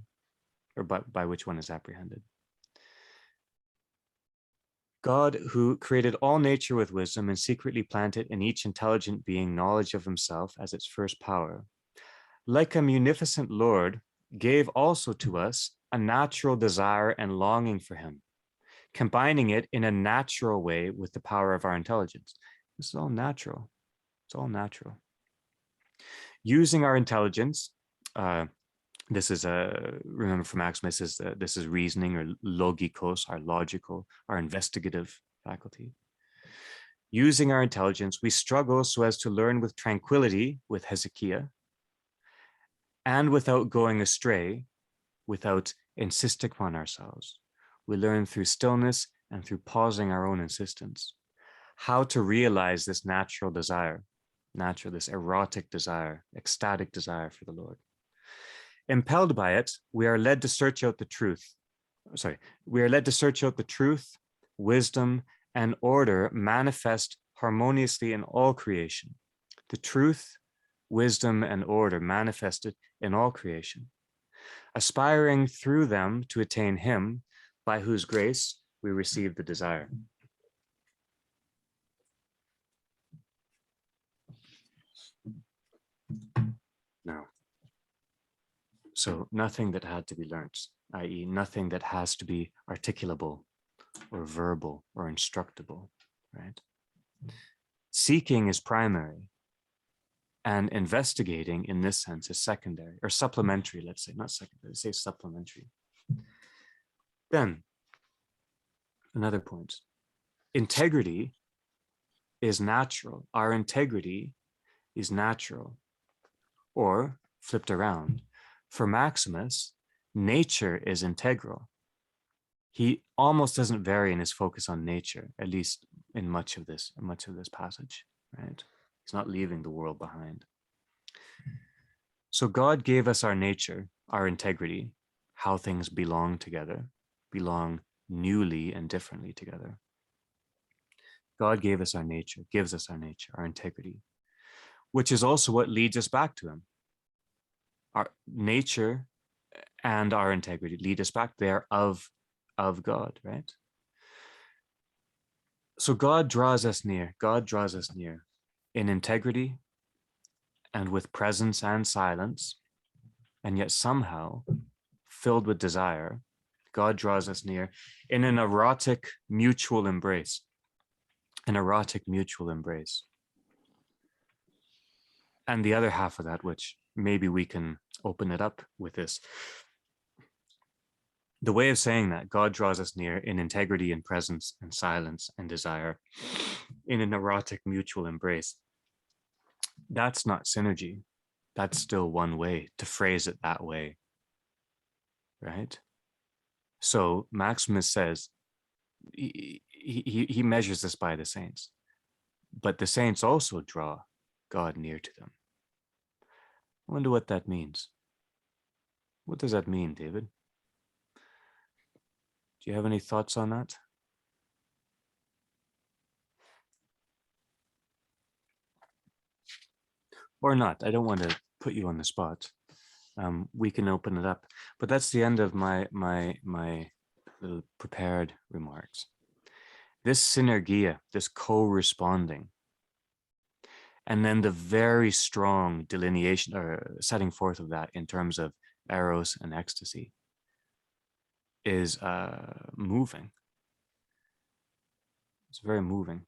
or by which one is apprehended. God, who created all nature with wisdom and secretly planted in each intelligent being knowledge of himself as its first power, like a munificent Lord, gave also to us a natural desire and longing for him, combining it in a natural way with the power of our intelligence. This is all natural. It's all natural. Using our intelligence, this is remember from Maximus, this is reasoning, or logikos, our logical, our investigative faculty. Using our intelligence, we struggle so as to learn with tranquility, with Hezekiah, and without going astray, without insisting upon ourselves. We learn through stillness and through pausing our own insistence, how to realize this natural desire, this erotic desire, ecstatic desire for the Lord. Impelled by it, we are led to search out the truth. We are led to search out the truth, wisdom, and order manifest harmoniously in all creation. The truth, wisdom, and order manifested in all creation, aspiring through them to attain Him, by whose grace we receive the desire. Now, so nothing that had to be learnt, i.e., nothing that has to be articulable or verbal or instructable, right? Seeking is primary, and investigating in this sense is secondary, or supplementary, let's say, not secondary, let's say supplementary. Then, another point, integrity is natural. Our integrity is natural, or flipped around, for Maximus, nature is integral. He almost doesn't vary in his focus on nature, at least in much of this passage, right? He's not leaving the world behind. So God gave us our nature, our integrity, how things belong together, belong newly and differently together. God gave us our nature, gives us our nature, our integrity, which is also what leads us back to Him. Our nature and our integrity lead us back there of God, right? So God draws us near. God draws us near in integrity and with presence and silence, and yet somehow filled with desire. God draws us near in an erotic mutual embrace. An erotic mutual embrace. And the other half of that, which maybe we can open it up with this. The way of saying that, God draws us near in integrity and presence and silence and desire, in an erotic mutual embrace. That's not synergy. That's still one way to phrase it that way, right? So Maximus says, he measures this by the saints, but the saints also draw God near to them. I wonder what that means. What does that mean, David? Do you have any thoughts on that? Or not? I don't want to put you on the spot. We can open it up, but that's the end of my little prepared remarks. This synergia, this co-responding, and then the very strong delineation or setting forth of that in terms of eros and ecstasy is moving. It's very moving.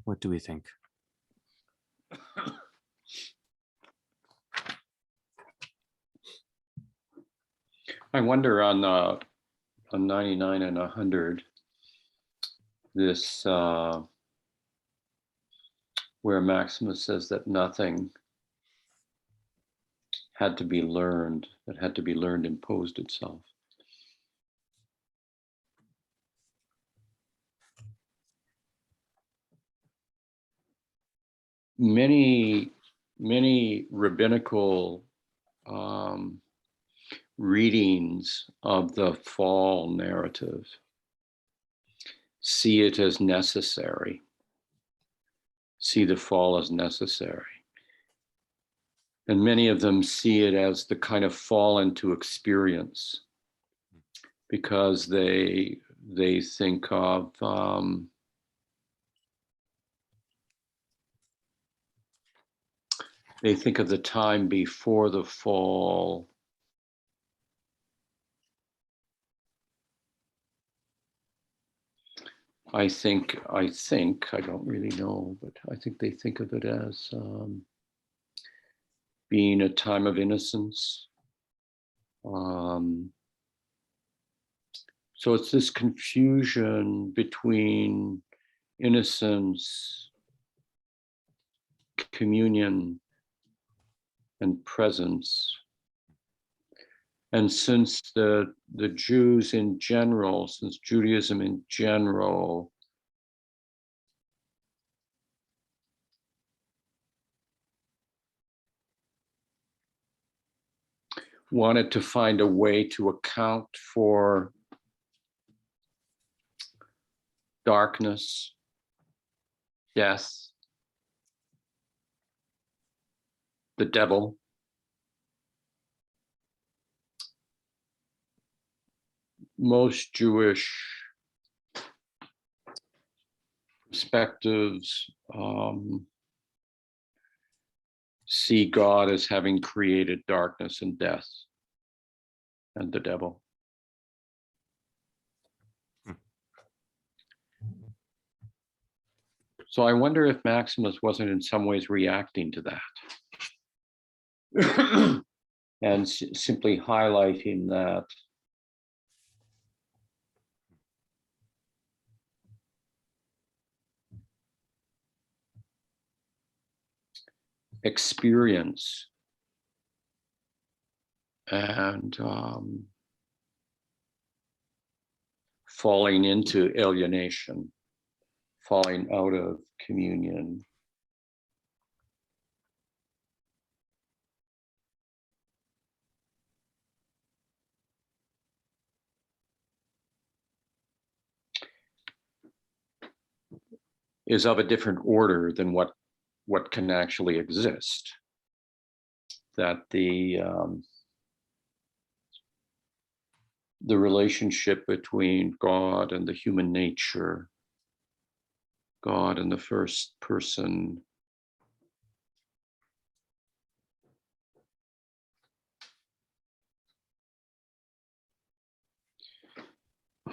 What do we think? I wonder on 99 and 100, this where Maximus says that nothing had to be learned, that had to be learned imposed itself. Many rabbinical readings of the fall narrative see it as necessary, see the fall as necessary. And many of them see it as the kind of fall into experience, because they think of they think of the time before the fall. I think, I don't really know, but I think they think of it as being a time of innocence. So it's this confusion between innocence, communion, and presence. And since the Jews in general, since Judaism in general wanted to find a way to account for darkness, death, the devil, most Jewish perspectives see God as having created darkness and death and the devil. So I wonder if Maximus wasn't in some ways reacting to that and simply highlighting that experience and falling into alienation, falling out of communion. Is of a different order than what can actually exist. That the relationship between God and the human nature, God and the first person,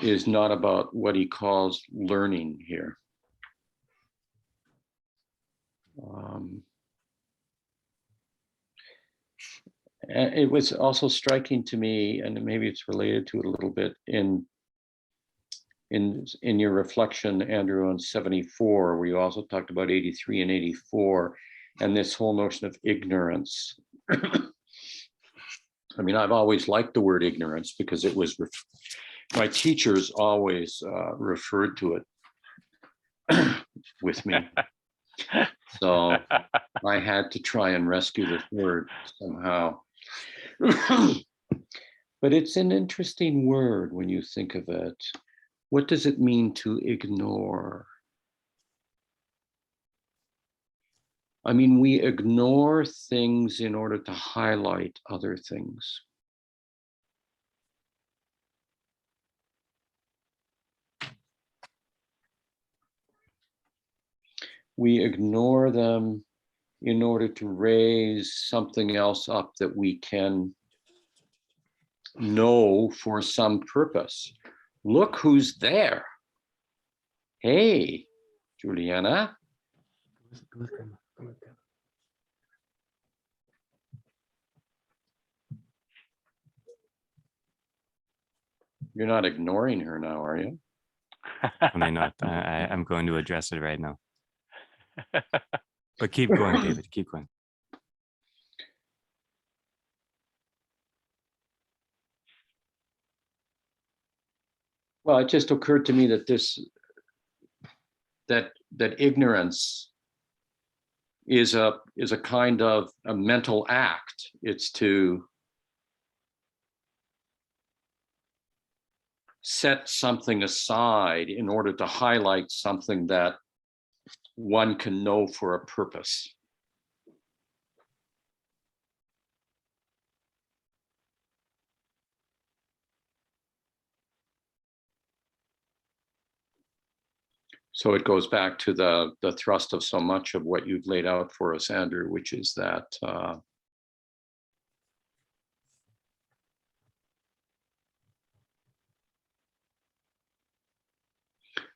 is not about what he calls learning here. And it was also striking to me, and maybe it's related to it a little bit in your reflection, Andrew, on 74, where you also talked about 83 and 84, and this whole notion of ignorance. I mean, I've always liked the word ignorance because it was, my teachers always referred to it with me. So I had to try and rescue this word somehow. But it's an interesting word when you think of it. What does it mean to ignore? I mean, we ignore things in order to highlight other things. We ignore them in order to raise something else up that we can know for some purpose. Look who's there. Hey, Juliana. You're not ignoring her now, are you? Am I not? I'm going to address it right now. But keep going, David. Keep going. Well, it just occurred to me that that ignorance is a kind of a mental act. It's to set something aside in order to highlight something that one can know for a purpose. So it goes back to the thrust of so much of what you've laid out for us, Andrew, which is that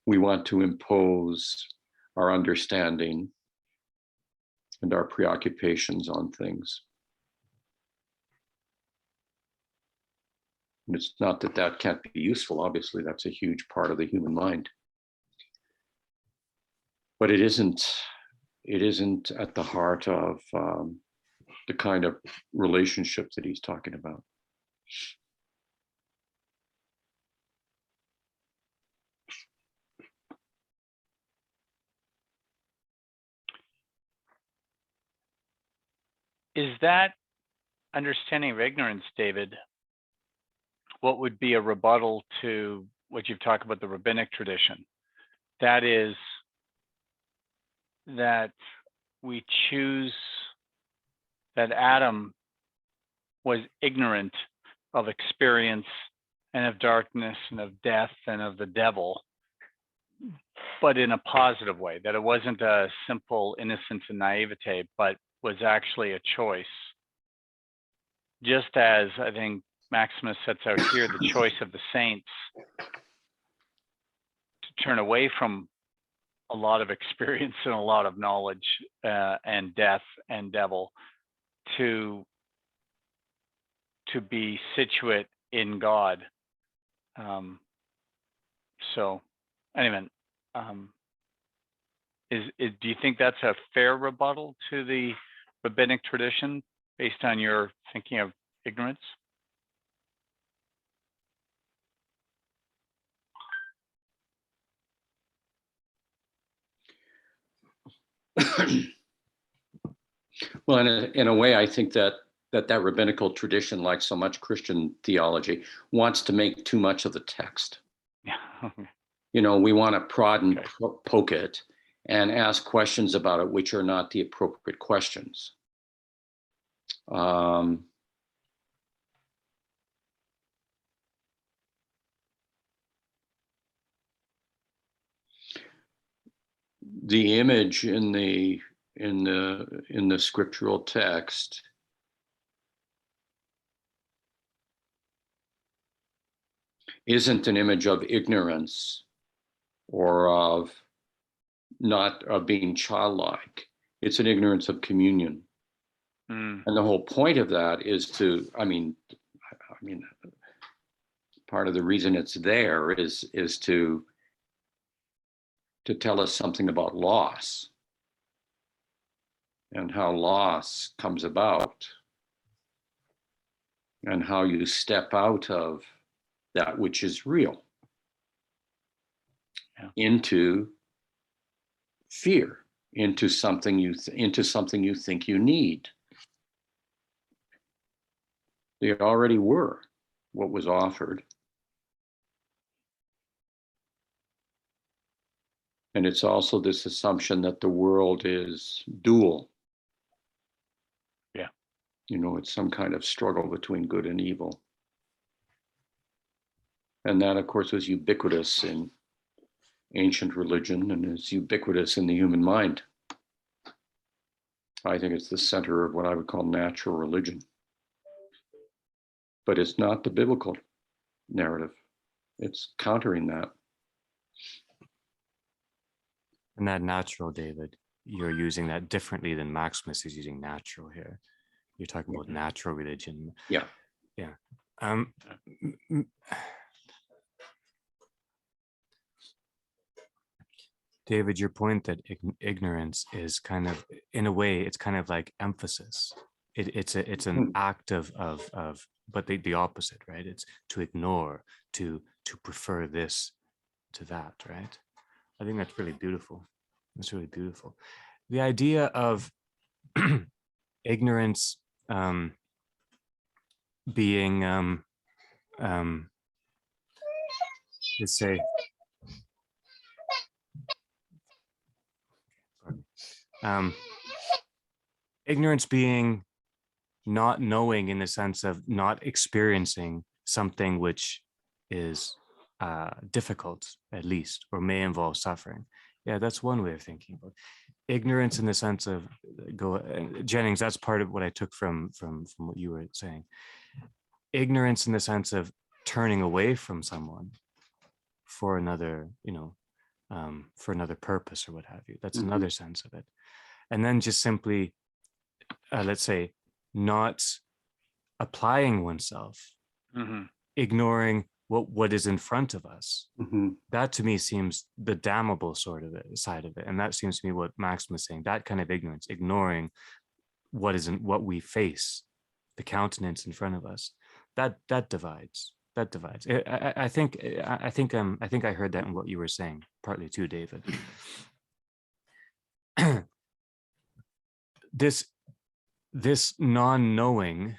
we want to impose our understanding and our preoccupations on things. And it's not that that can't be useful. Obviously, that's a huge part of the human mind. But it isn't at the heart of the kind of relationship that he's talking about. Is that understanding of ignorance, David, what would be a rebuttal to what you've talked about, the rabbinic tradition? That is that we choose that Adam was ignorant of experience and of darkness and of death and of the devil, but in a positive way, that it wasn't a simple innocence and naivete, but was actually a choice. Just as I think Maximus sets out here, the choice of the saints to turn away from a lot of experience and a lot of knowledge and death and devil to be situate in God. So anyway, do you think that's a fair rebuttal to the rabbinic tradition based on your thinking of ignorance? Well, in a way, I think that rabbinical tradition, like so much Christian theology, wants to make too much of the text. Yeah. You know, we want to prod and poke it and ask questions about it, which are not the appropriate questions. The image in the scriptural text isn't an image of ignorance or of being childlike. It's an ignorance of communion. And the whole point of that is to, I mean, part of the reason it's there is to tell us something about loss and how loss comes about and how you step out of that which is real into fear, into something you think you need. They already were what was offered. And it's also this assumption that the world is dual. Yeah. You know, it's some kind of struggle between good and evil. And that, of course, was ubiquitous in ancient religion and is ubiquitous in the human mind. I think it's the center of what I would call natural religion. But it's not the biblical narrative. It's countering that. And that natural, David, you're using that differently than Maximus is using natural here. You're talking about natural religion. Yeah. Yeah. David, your point that ignorance is kind of, in a way, it's kind of like emphasis. It's an act of, but the opposite, right? It's to ignore, to prefer this to that, right? I think that's really beautiful. That's really beautiful. The idea of ignorance being, let's say, ignorance being not knowing in the sense of not experiencing something which is difficult, at least, or may involve suffering. Yeah, that's one way of thinking about it. Ignorance in the sense of Jennings. That's part of what I took from what you were saying. Ignorance in the sense of turning away from someone for another, for another purpose or what have you. That's another sense of it. And then just simply, let's say, not applying oneself, ignoring what is in front of us. That to me seems the damnable sort of side of it. And that seems to me what Maximus is saying, that kind of ignorance, ignoring what we face, the countenance in front of us, that divides. That divides. I think I heard that in what you were saying, partly too, David. This non-knowing,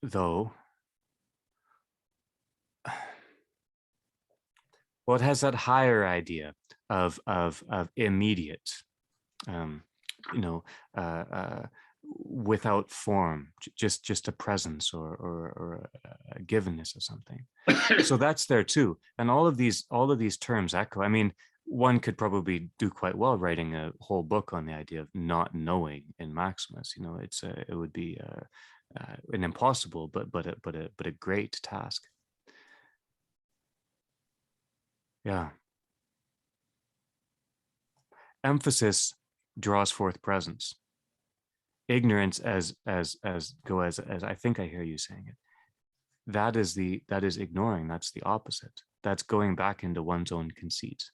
though, well, it has that higher idea of immediate, without form, just a presence or a givenness of something. So that's there too. And all of these terms echo. I mean, one could probably do quite well writing a whole book on the idea of not knowing in Maximus. It would be an impossible but a great task. Yeah. Emphasis draws forth presence. Ignorance, as I think I hear you saying it, that is ignoring. That's the opposite. That's going back into one's own conceit.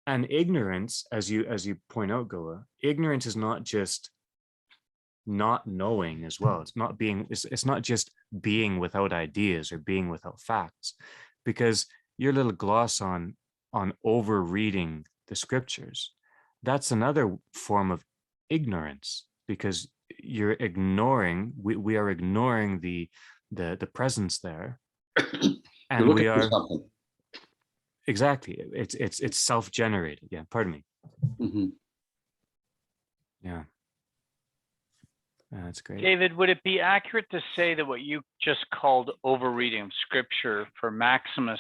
And ignorance, as you point out, Goa, ignorance is not just not knowing as well. It's not just being without ideas or being without facts, because your little gloss on over reading the scriptures, that's another form of ignorance, because you're ignoring, we are ignoring the presence there. And we are exactly, it's self-generated. Yeah, pardon me. Yeah. That's great. David, would it be accurate to say that what you just called overreading of scripture for Maximus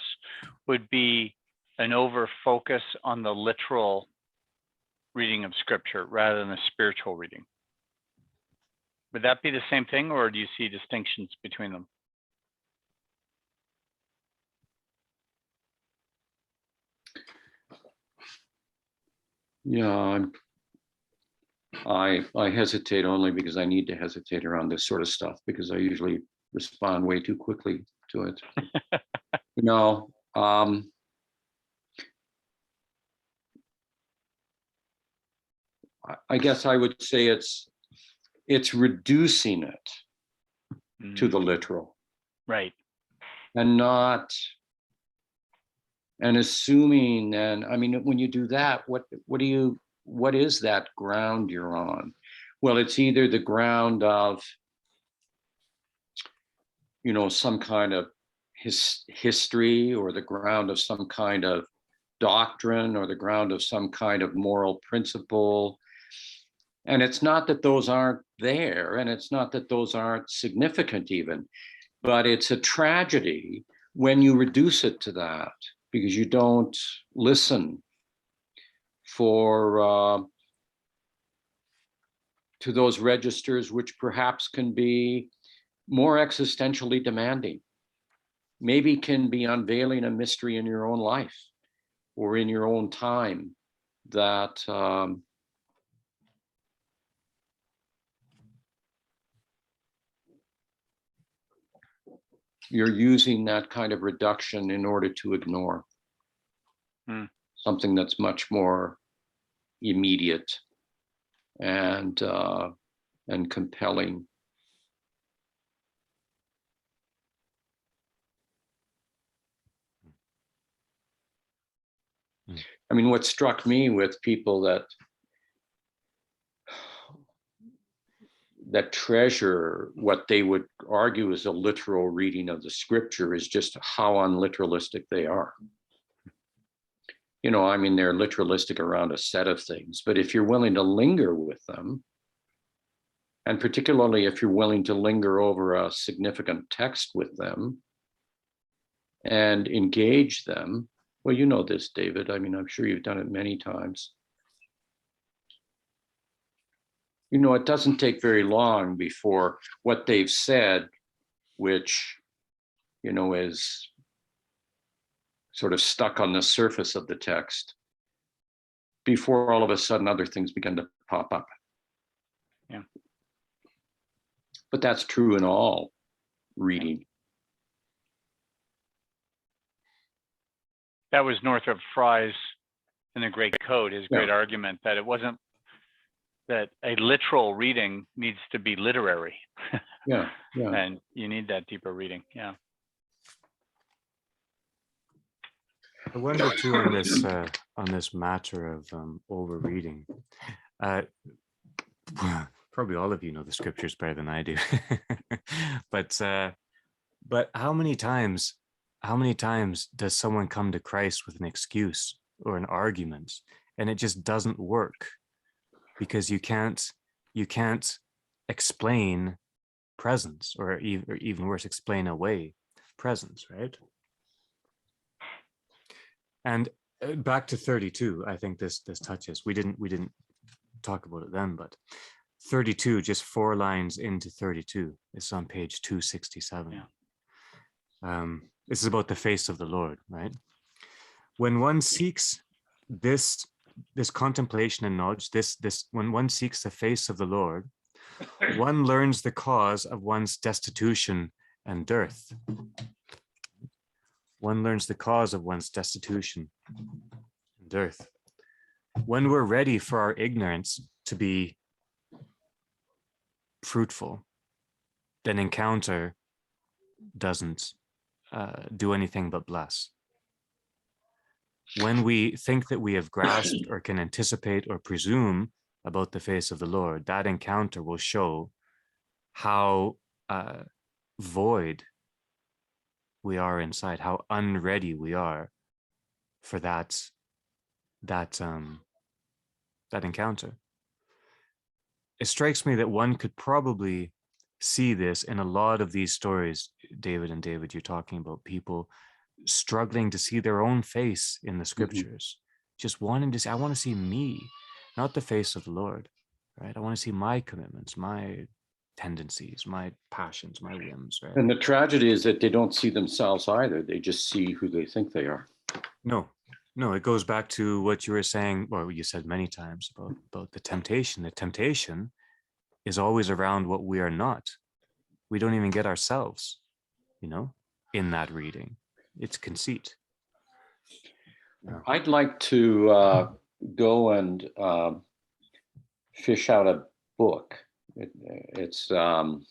would be an over focus on the literal reading of scripture rather than a spiritual reading? Would that be the same thing, or do you see distinctions between them? Yeah, I hesitate only because I need to hesitate around this sort of stuff, because I usually respond way too quickly to it. I guess I would say it's reducing it to the literal, right? And assuming. And I mean, when you do that, what is that ground you're on? Well, it's either the ground of, some kind of history, or the ground of some kind of doctrine, or the ground of some kind of moral principle. And it's not that those aren't there, and it's not that those aren't significant even, but it's a tragedy when you reduce it to that, because you don't listen to those registers which perhaps can be more existentially demanding, maybe can be unveiling a mystery in your own life or in your own time that you're using that kind of reduction in order to ignore something that's much more immediate and compelling. I mean, what struck me with people that treasure what they would argue is a literal reading of the scripture is just how unliteralistic they are. I mean, they're literalistic around a set of things, but if you're willing to linger with them And particularly if you're willing to linger over a significant text with them and engage them. Well, you know this, David. I mean, I'm sure you've done it many times. You know, it doesn't take very long before what they've said, which, you know, is sort of stuck on the surface of the text, before all of a sudden other things begin to pop up. Yeah. But that's true in all reading. That was Northrop Frye's in the Great Code, his great argument that it wasn't that a literal reading needs to be literary. Yeah. And you need that deeper reading. Yeah. I wonder too on this matter of overreading. Probably all of you know the scriptures better than I do, but how many times does someone come to Christ with an excuse or an argument, and it just doesn't work because you can't explain presence, or even worse, explain away presence, right? And back to 32, I think this touches. We didn't talk about it then, but 32, just 4 lines into 32, it's on page 267. Yeah. This is about the face of the Lord, right? When one seeks this contemplation and knowledge, when one seeks the face of the Lord, one learns the cause of one's destitution and dearth. One learns the cause of one's destitution and dearth. When we're ready for our ignorance to be fruitful, then encounter doesn't do anything but bless. When we think that we have grasped or can anticipate or presume about the face of the Lord, that encounter will show how void we are inside, how unready we are for that encounter. It strikes me that one could probably see this in a lot of these stories, David, you're talking about people struggling to see their own face in the scriptures, just wanting to say, I want to see me, not the face of the Lord, right? I want to see my commitments, my tendencies, my passions, my whims, right? And the tragedy is that they don't see themselves either. They just see who they think they are. No, it goes back to what you were saying, or you said many times about the temptation. The temptation is always around what we are not. We don't even get ourselves, in that reading. It's conceit. Yeah. I'd like to go and fish out a book. It's the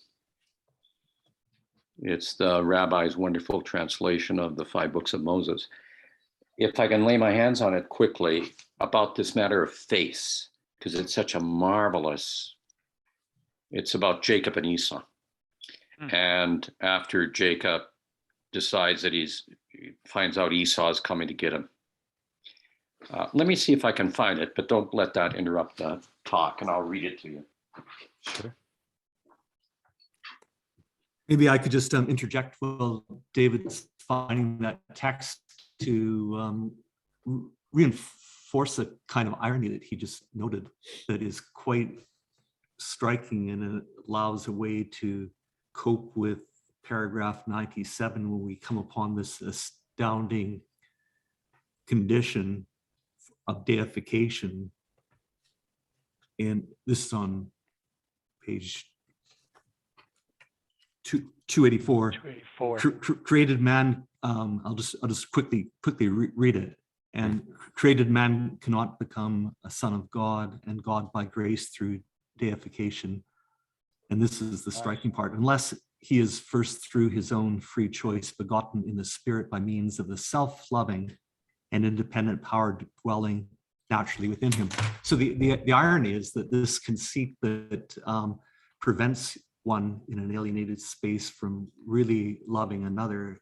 rabbi's wonderful translation of the 5 books of Moses. If I can lay my hands on it quickly, about this matter of face, because it's such a marvelous, it's about Jacob and Esau. And after Jacob decides that he finds out Esau is coming to get him. Let me see if I can find it, but don't let that interrupt the talk, and I'll read it to you. Sure. Maybe I could just interject while David's finding that text to reinforce a kind of irony that he just noted that is quite striking, and it allows a way to cope with paragraph 97 when we come upon this astounding condition of deification. And this is on page 284. Created man, I'll just quickly read it. And created man cannot become a son of God, and God by grace through deification. And this is the striking part. Unless he is first through his own free choice begotten in the spirit by means of the self-loving and independent power dwelling naturally within him. So the irony is that this conceit that prevents one in an alienated space from really loving another,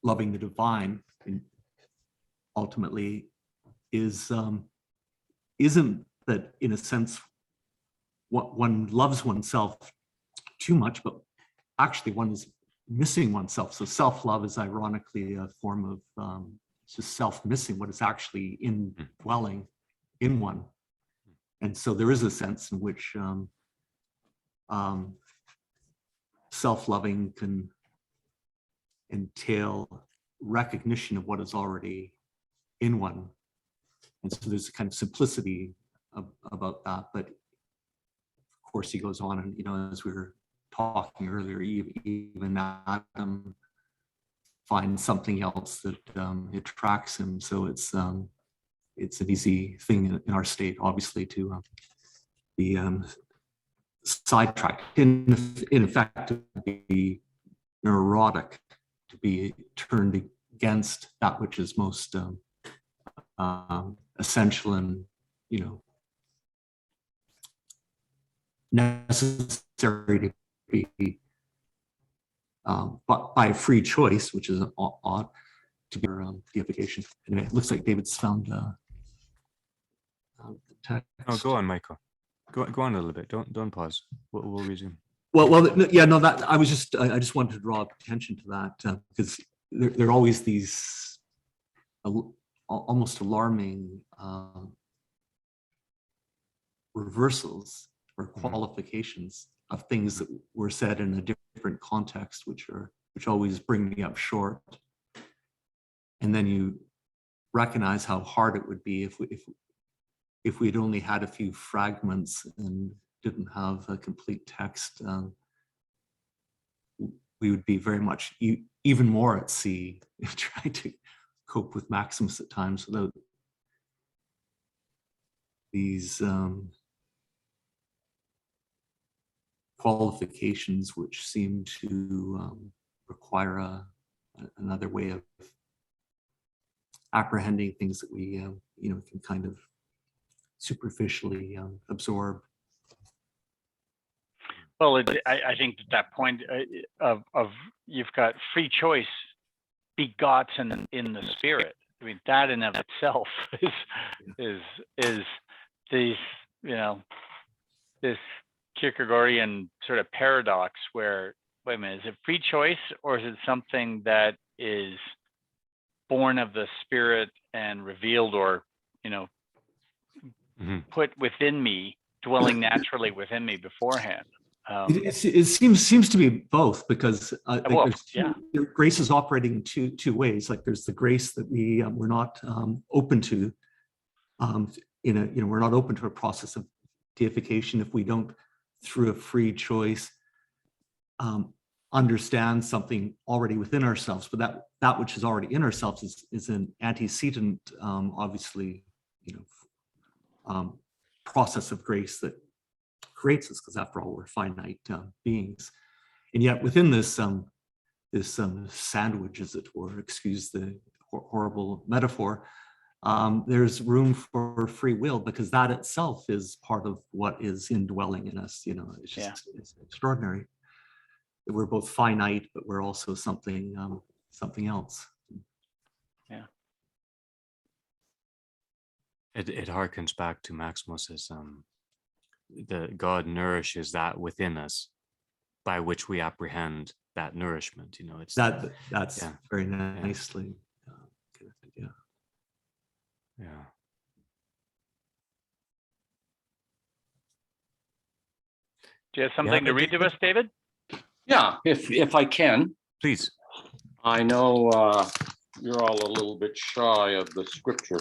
loving the divine, ultimately is isn't that, in a sense, what one loves oneself too much, but actually one is missing oneself. So self-love is ironically a form of just self-missing what is actually indwelling in one. And so there is a sense in which self-loving can entail recognition of what is already in one. And so there's a kind of simplicity about that. But of course, he goes on, and, you know, as we were talking earlier, even Adam finds something else that attracts him. So it's an easy thing in our state, obviously, to be sidetracked. In effect, to be neurotic, to be turned against that which is most essential and, you know, necessary to be, but by free choice, which is odd, to be deification. Anyway, it looks like David's found the text. Oh, go on, Michael. Go on a little bit. Don't pause. We'll resume. Well, yeah, no, that I just wanted to draw attention to that because there are always these almost alarming reversals or qualifications of things that were said in a different context, which always bring me up short. And then you recognize how hard it would be if we'd only had a few fragments and didn't have a complete text. We would be very much even more at sea trying to cope with Maximus at times without these qualifications, which seem to require another way of apprehending things that we you know, can kind of superficially absorb. Well, I think that point of you've got free choice begotten in the spirit. I mean, that in of itself is these, you know, this Kierkegaardian sort of paradox where, wait a minute, is it free choice or is it something that is born of the spirit and revealed, or, you know, put within me, dwelling naturally within me beforehand? It seems to be both, because grace is operating in two ways. Like there's the grace that we're not open to, we're not open to a process of deification if we don't, through a free choice, understand something already within ourselves. But that which is already in ourselves is an antecedent, obviously, you know, process of grace that creates us, because after all, we're finite beings. And yet within this sandwich, as it were, excuse the horrible metaphor, there's room for free will, because that itself is part of what is indwelling in us. You know, it's just it's extraordinary that we're both finite, but we're also something else. Yeah. It harkens back to Maximos's the God nourishes that within us by which we apprehend that nourishment. You know, it's that's very nicely connected. Yeah. Do you have something to read to us, David? Yeah, if I can. Please. I know you're all a little bit shy of the scripture.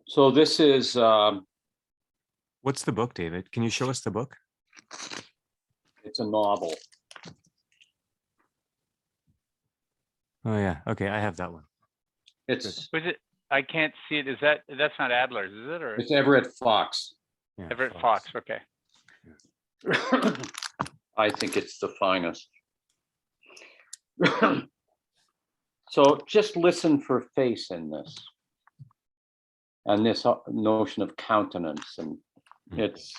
So this is... What's the book, David? Can you show us the book? It's a novel. Oh yeah, okay, I have that one. It's... Was it? I can't see it. That's not Adler's, is it? Or It's Everett Fox. Yeah, Everett Fox. Okay. I think it's the finest. So just listen for face in this, and this notion of countenance, and it's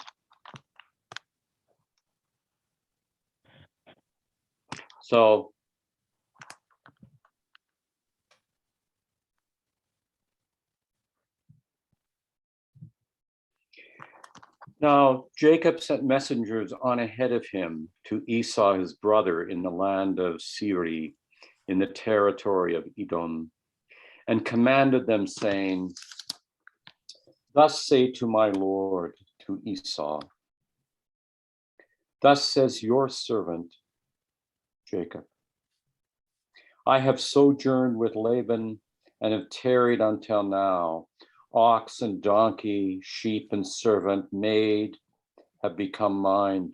So now Jacob sent messengers on ahead of him to Esau, his brother, in the land of Seir, in the territory of Edom, and commanded them, saying, "Thus say to my lord, to Esau, thus says your servant Jacob, I have sojourned with Laban and have tarried until now. Ox and donkey, sheep and servant, maid have become mine.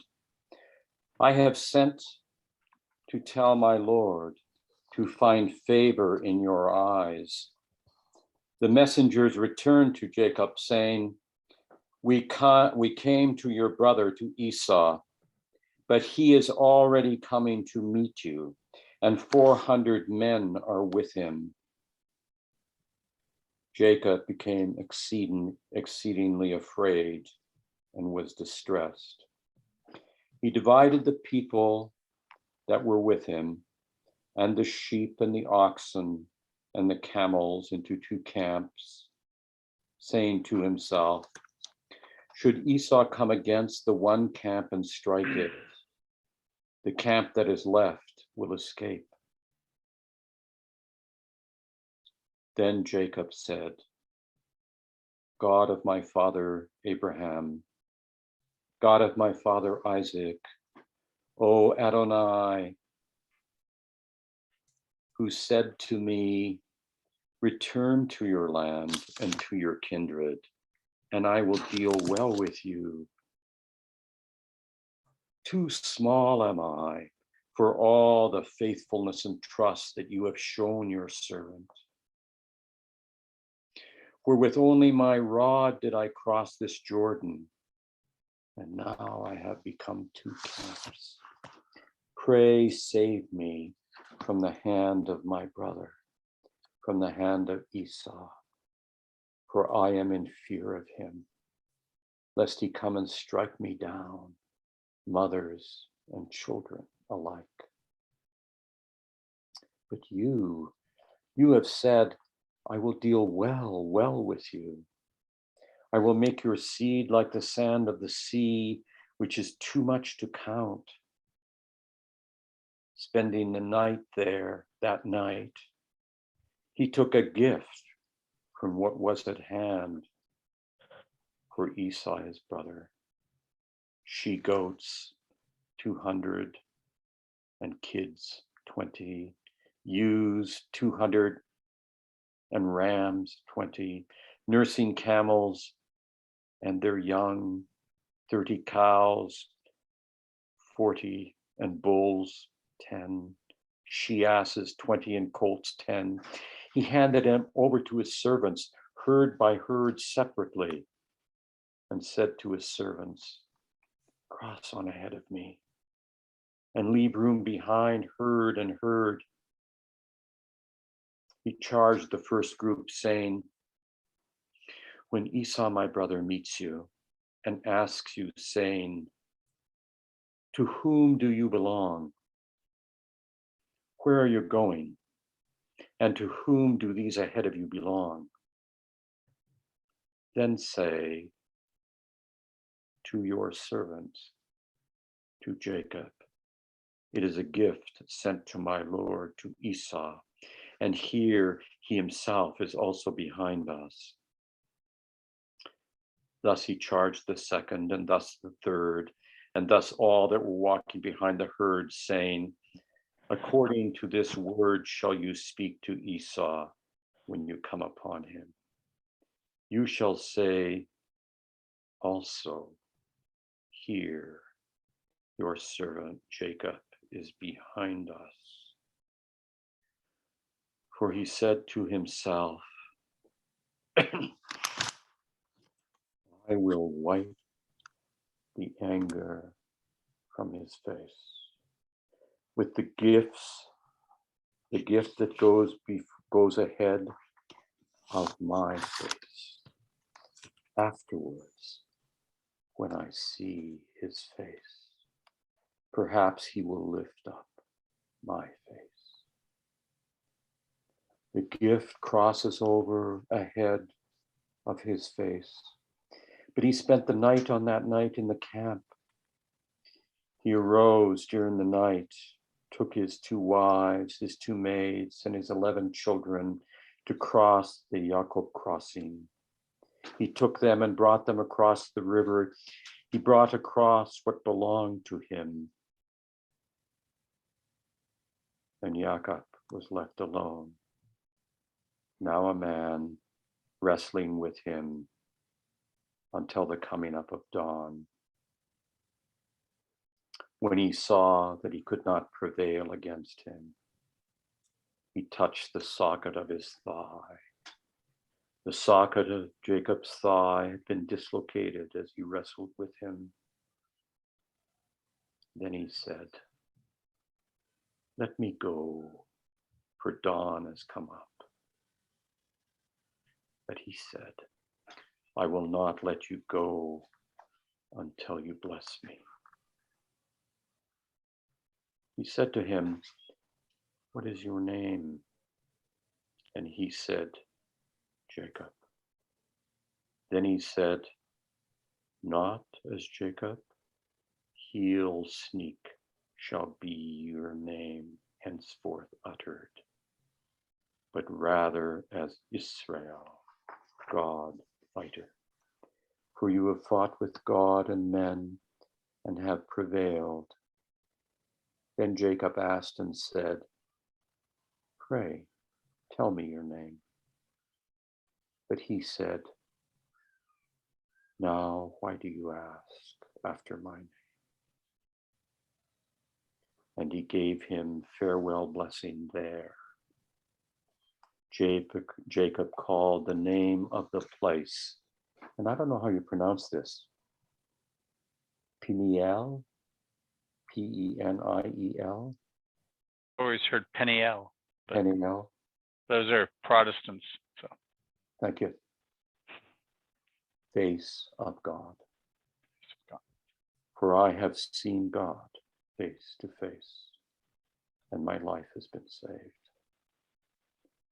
I have sent to tell my lord to find favor in your eyes." The messengers returned to Jacob, saying, we came to your brother, to Esau, but he is already coming to meet you, and 400 men are with him. Jacob became exceedingly afraid and was distressed. He divided the people that were with him, and the sheep and the oxen and the camels into 2 camps, saying to himself, should Esau come against the one camp and strike it, the camp that is left will escape. Then Jacob said, God of my father Abraham, God of my father Isaac, O Adonai, who said to me, return to your land and to your kindred, and I will deal well with you. Too small am I for all the faithfulness and trust that you have shown your servant. For with only my rod did I cross this Jordan, and now I have become 2 camps. Pray save me from the hand of my brother, from the hand of Esau, for I am in fear of him, lest he come and strike me down, mothers and children alike. But you have said, I will deal well with you. I will make your seed like the sand of the sea, which is too much to count. Spending the night there that night, he took a gift from what was at hand for Esau, his brother, she-goats 200 and kids 20, ewes 200 and rams 20, nursing camels and their young, 30 cows 40, and bulls 10, she-asses 20, and colts 10. He handed them over to his servants, herd by herd separately, and said to his servants, cross on ahead of me and leave room behind herd and herd. He charged the first group, saying, when Esau, my brother, meets you and asks you, saying, to whom do you belong? Where are you going? And to whom do these ahead of you belong? Then say, to your servant, to Jacob, it is a gift sent to my lord, to Esau, and here he himself is also behind us. Thus he charged the second, and thus the third, and thus all that were walking behind the herd, saying, according to this word shall you speak to Esau when you come upon him. You shall say also, here your servant Jacob is behind us. For he said to himself, I will wipe the anger from his face with the gifts, the gift that goes ahead of my face. Afterwards, when I see his face, perhaps he will lift up my face. The gift crosses over ahead of his face. But he spent the night on that night in the camp. He arose during the night, took his 2 wives, his 2 maids, and his 11 children to cross the Jakob crossing. He took them and brought them across the river. He brought across what belonged to him. And Jakob was left alone, now a man, wrestling with him until the coming up of dawn. When he saw that he could not prevail against him, he touched the socket of his thigh. The socket of Jacob's thigh had been dislocated as he wrestled with him. Then he said, "Let me go, for dawn has come up." But he said, "I will not let you go until you bless me." He said to him, "What is your name?" And he said, "Jacob." Then he said, "Not as Jacob, heel sneak shall be your name henceforth uttered, but rather as Israel, God fighter. For you have fought with God and men and have prevailed." Then Jacob asked and said, "Pray, tell me your name." But he said, "Now why do you ask after my name?" And he gave him farewell blessing there. Jacob called the name of the place, and I don't know how you pronounce this, Peniel, Peniel. Always heard Peniel. Peniel. Those are Protestants. So Thank you. Face of God. For I have seen God face to face, and my life has been saved.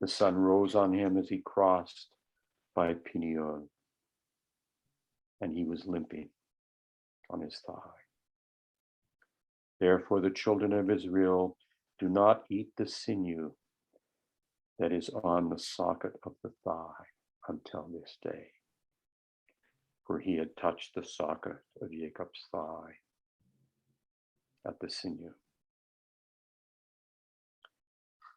The sun rose on him as he crossed by Peniel, and he was limping on his thigh. Therefore the children of Israel do not eat the sinew that is on the socket of the thigh until this day. For he had touched the socket of Jacob's thigh at the sinew.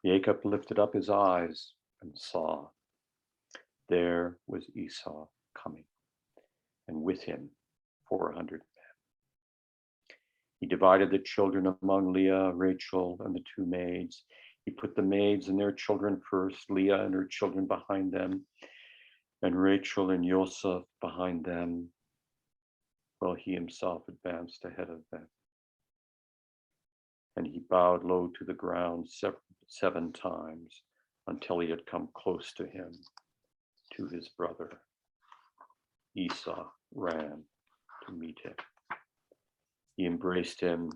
Jacob lifted up his eyes and saw. There was Esau coming, and with him 400 men. He divided the children among Leah, Rachel, and the 2 maids. He put the maids and their children first, Leah and her children behind them, and Rachel and Joseph behind them, while he himself advanced ahead of them. And he bowed low to the ground 7 times until he had come close to him, to his brother. Esau ran to meet him. He embraced him,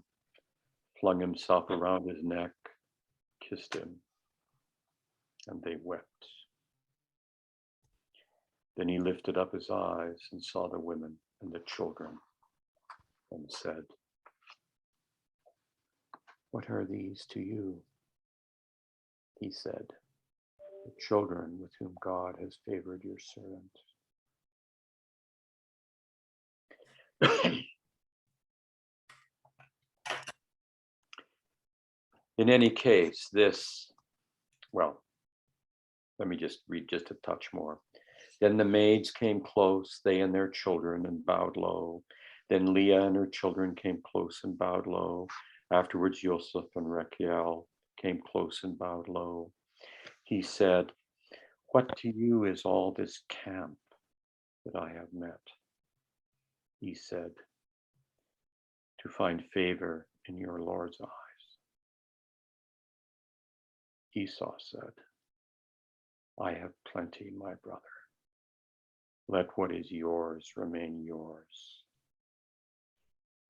flung himself around his neck, kissed him, and they wept. Then he lifted up his eyes and saw the women and the children and said, "What are these to you?" He said, "The children with whom God has favored your servant." In any case, let me just read just a touch more. Then the maids came close, they and their children, and bowed low. Then Leah and her children came close and bowed low. Afterwards, Joseph and Rachel came close and bowed low. He said, "What to you is all this camp that I have met?" He said, "To find favor in your Lord's eyes." Esau said, "I have plenty, my brother. Let what is yours remain yours."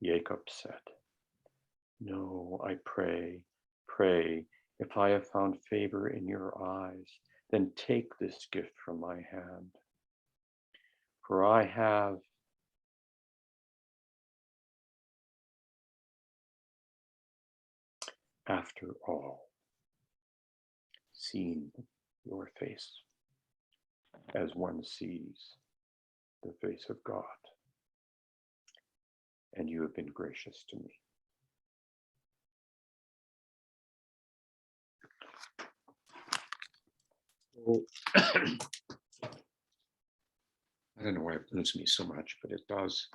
Jacob said, "No, I pray, Pray, if I have found favor in your eyes, then take this gift from my hand. For I have after all seen your face as one sees the face of God, and you have been gracious to me. So, I don't know why it moves me so much, but it does.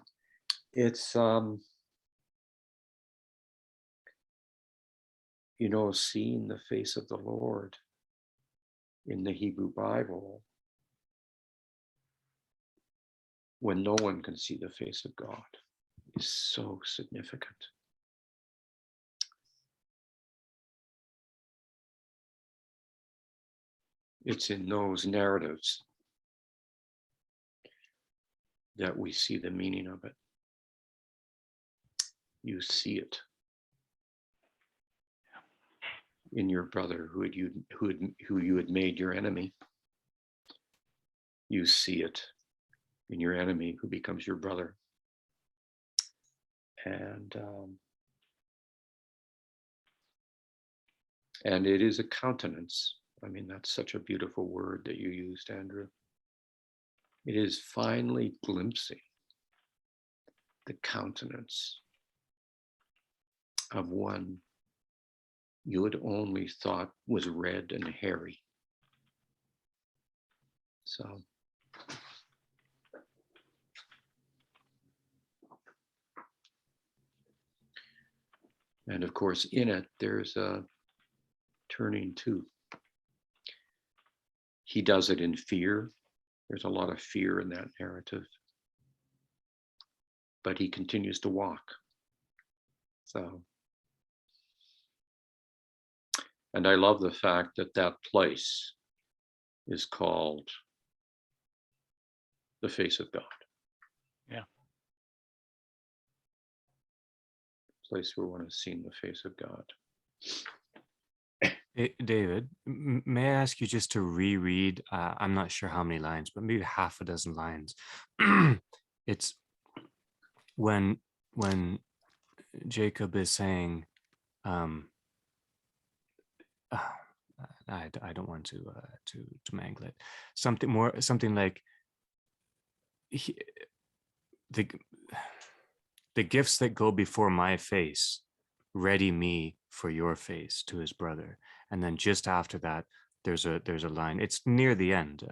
It's you know, seeing the face of the Lord in the Hebrew Bible, when no one can see the face of God, is so significant. It's in those narratives that we see the meaning of it. You see it in your brother who you had made your enemy. You see it in your enemy who becomes your brother. And it is a countenance. I mean, that's such a beautiful word that you used, Andrew. It is finally glimpsing the countenance of one you had only thought was red and hairy. So, and of course, in it, there's a turning too. He does it in fear. There's a lot of fear in that narrative. But he continues to walk. So, and I love the fact that that place is called the face of God. Yeah. Place where one has seen the face of God. David, may I ask you just to reread, I'm not sure how many lines, but maybe half a dozen lines. It's when Jacob is saying, I don't want to mangle it. Something like the gifts that go before my face ready me for your face, to his brother. And then just after that, there's a line. It's near the end,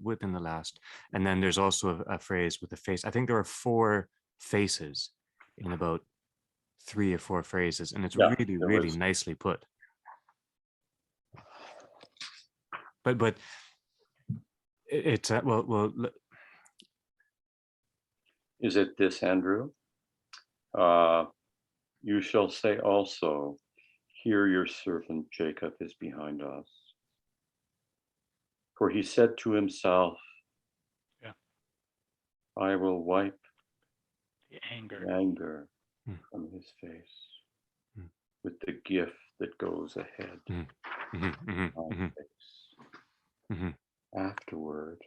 within the last. And then there's also a phrase with a face. I think there are 4 faces in about 3 or 4 phrases, and it's really nicely put. But it's well. Is it this, Andrew? You shall say also, here your servant Jacob is behind us. For he said to himself, I will wipe the anger from his face with the gift that goes ahead of my face. Afterward,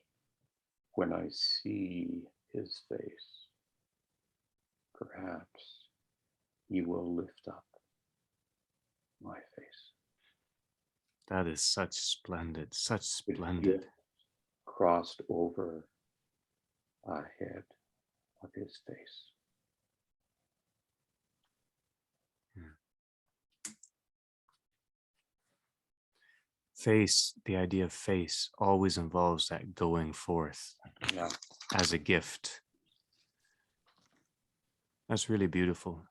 when I see his face, perhaps you will lift up my face. That is such splendid. Crossed over ahead of his face. Face, the idea of face always involves that going forth as a gift. That's really beautiful.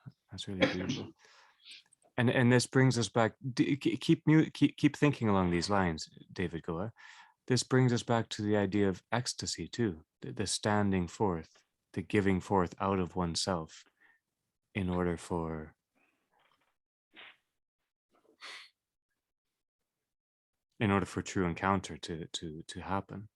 And this brings us back. Keep thinking along these lines, David Goa. This brings us back to the idea of ecstasy too, the standing forth, the giving forth out of oneself in order for true encounter to happen.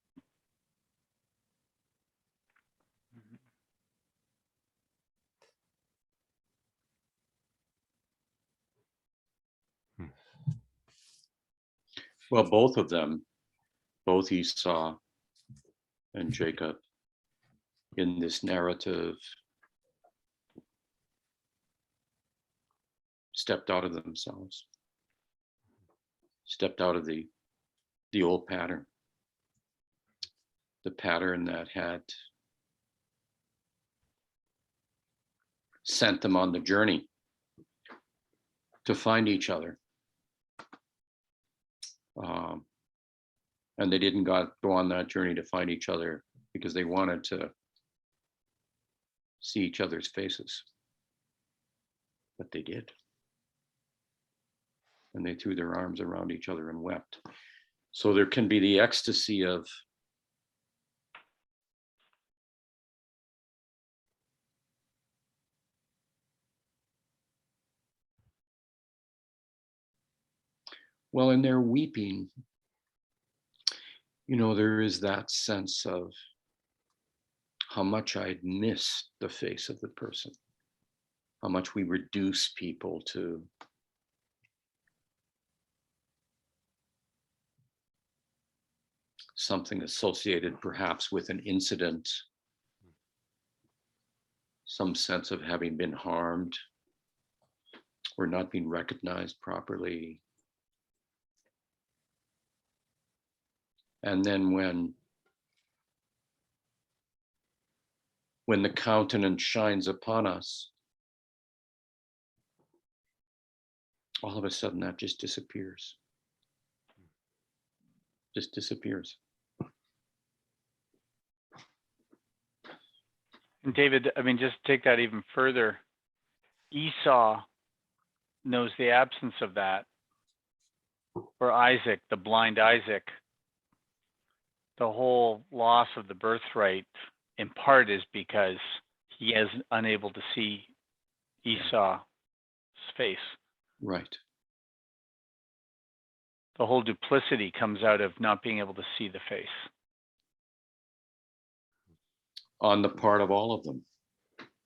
Well, both of them, both Esau and Jacob, in this narrative, stepped out of themselves, stepped out of the old pattern, the pattern that had sent them on the journey to find each other. And they didn't go on that journey to find each other because they wanted to see each other's faces. But they did. And they threw their arms around each other and wept. So there can be the ecstasy of well, in their weeping, you know, there is that sense of how much I'd missed the face of the person, how much we reduce people to something associated perhaps with an incident, some sense of having been harmed or not being recognized properly. And then when the countenance shines upon us, all of a sudden that just disappears. Just disappears. And David, I mean, just take that even further. Esau knows the absence of that. For Isaac, the blind Isaac, the whole loss of the birthright in part is because he is unable to see Esau's face. Right. The whole duplicity comes out of not being able to see the face. On the part of all of them.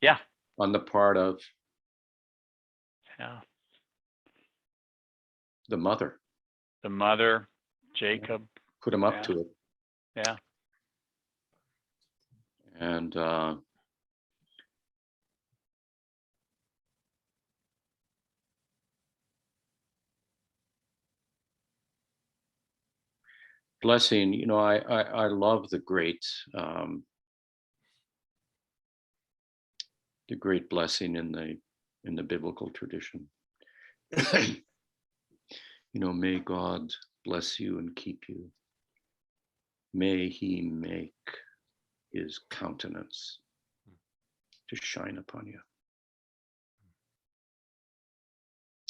Yeah. On the part of the mother. The mother, Jacob. Put him up to it. Yeah. And blessing, you know, I love the great blessing in the biblical tradition. You know, may God bless you and keep you. May he make his countenance to shine upon you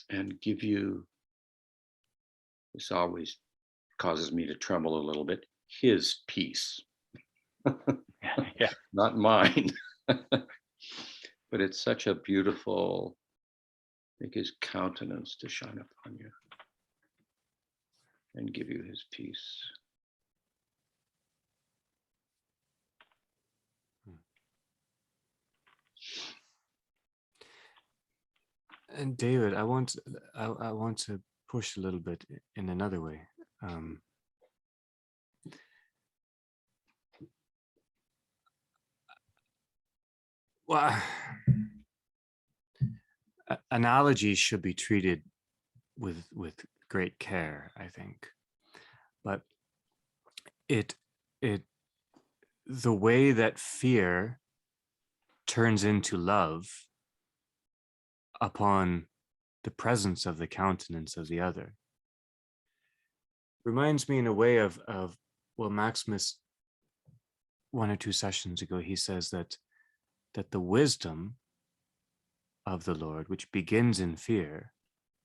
and give you, this always causes me to tremble a little bit, his peace. Yeah. Not mine. But it's such a beautiful, make his countenance to shine upon you and give you his peace. And David, I want to push a little bit in another way. Well, analogies should be treated with great care, I think. But the way that fear turns into love upon the presence of the countenance of the other reminds me in a way of well, Maximus, 1 or 2 sessions ago, he says that the wisdom of the Lord, which begins in fear,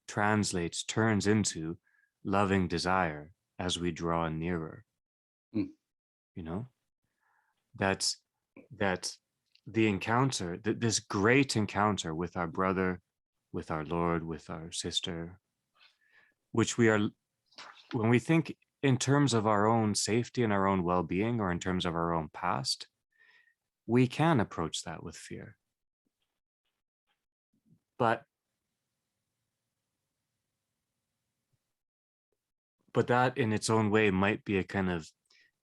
turns into loving desire as we draw nearer. You know, that the encounter, this great encounter with our brother, with our Lord, with our sister, which we are, when we think in terms of our own safety and our own well-being, or in terms of our own past, we can approach that with fear. But but that in its own way might be a kind of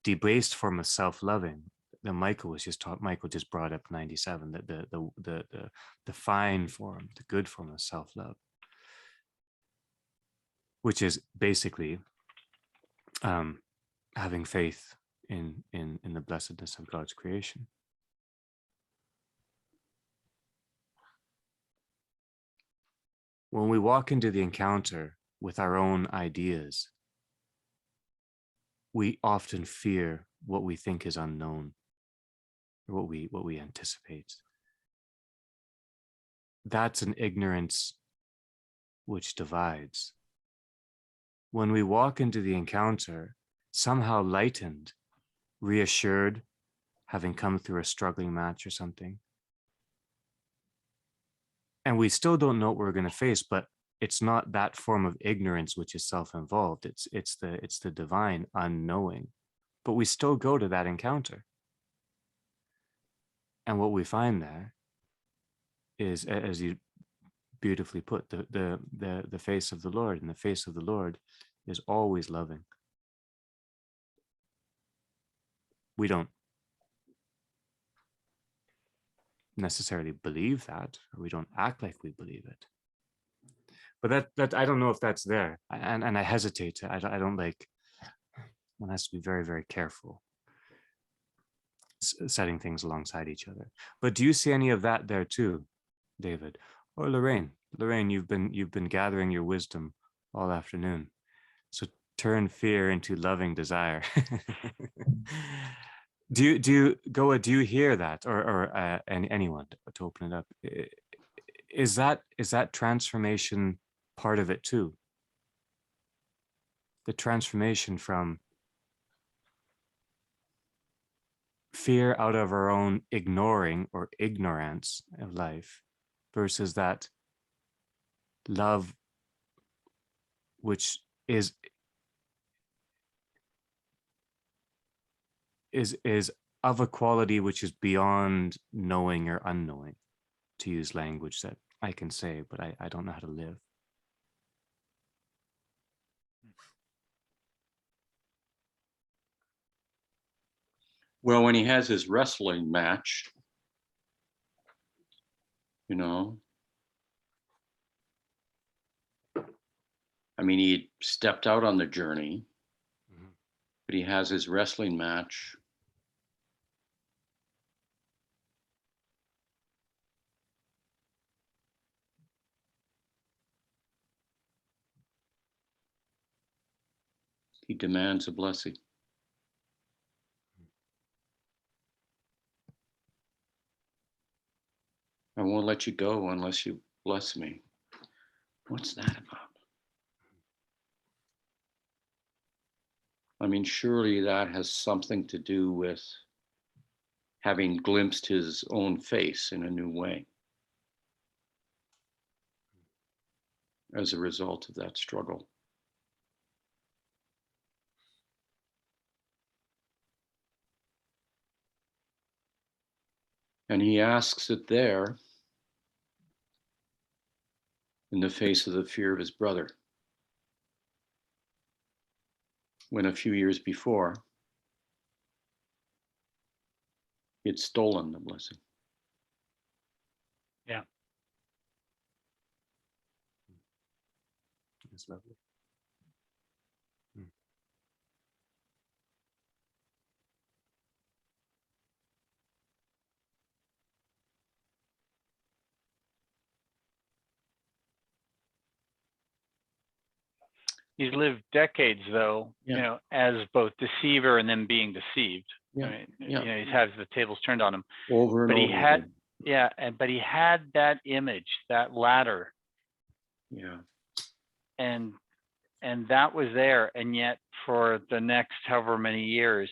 debased form of self-loving that Michael just brought up 97, that the fine form, the good form of self-love, which is basically having faith in the blessedness of God's creation. When we walk into the encounter with our own ideas, we often fear what we think is unknown, or what we anticipate. That's an ignorance which divides. When we walk into the encounter, somehow lightened, reassured, having come through a struggling match or something, and we still don't know what we're going to face, but it's not that form of ignorance which is self-involved. It's the divine unknowing, but we still go to that encounter. And what we find there is, as you beautifully put, the face of the Lord, and the face of the Lord is always loving. We don't necessarily believe that, or we don't act like we believe it. But that I don't know if that's there, and I hesitate to. I don't like. One has to be very, very careful setting things alongside each other. But do you see any of that there too, David or Lorraine? Lorraine, you've been gathering your wisdom all afternoon. So turn fear into loving desire. Do you hear that, or anyone to open it up? Is that transformation part of it too? The transformation from fear out of our own ignoring or ignorance of life versus that love which is of a quality which is beyond knowing or unknowing, to use language that I can say, but I don't know how to live. Well, when he has his wrestling match, I mean, he stepped out on the journey, but he has his wrestling match. He demands a blessing. I won't let you go unless you bless me. What's that about? I mean, surely that has something to do with having glimpsed his own face in a new way as a result of that struggle. And he asks it there in the face of the fear of his brother, when a few years before he had stolen the blessing. Yeah. That's lovely. He's lived decades, though, as both deceiver and then being deceived. Yeah. I mean, he has the tables turned on him. Over and but he over had, again. But he had that image, that ladder. Yeah. And that was there, and yet for the next however many years,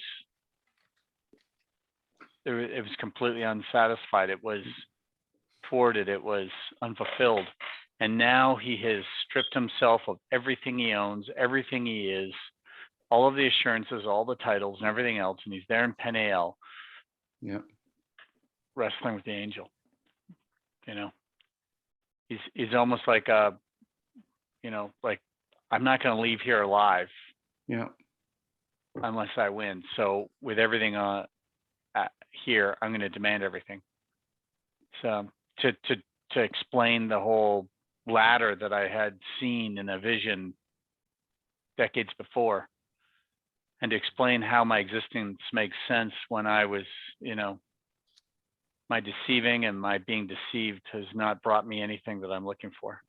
it was completely unsatisfied. It was thwarted. It was unfulfilled. And now he has stripped himself of everything he owns, everything he is, all of the assurances, all the titles and everything else. And he's there in Peniel, wrestling with the angel. He's almost like like, I'm not going to leave here alive. Yeah. unless I win. So with everything here, I'm going to demand everything. So to explain the whole ladder that I had seen in a vision decades before, and to explain how my existence makes sense when I was, my deceiving and my being deceived has not brought me anything that I'm looking for.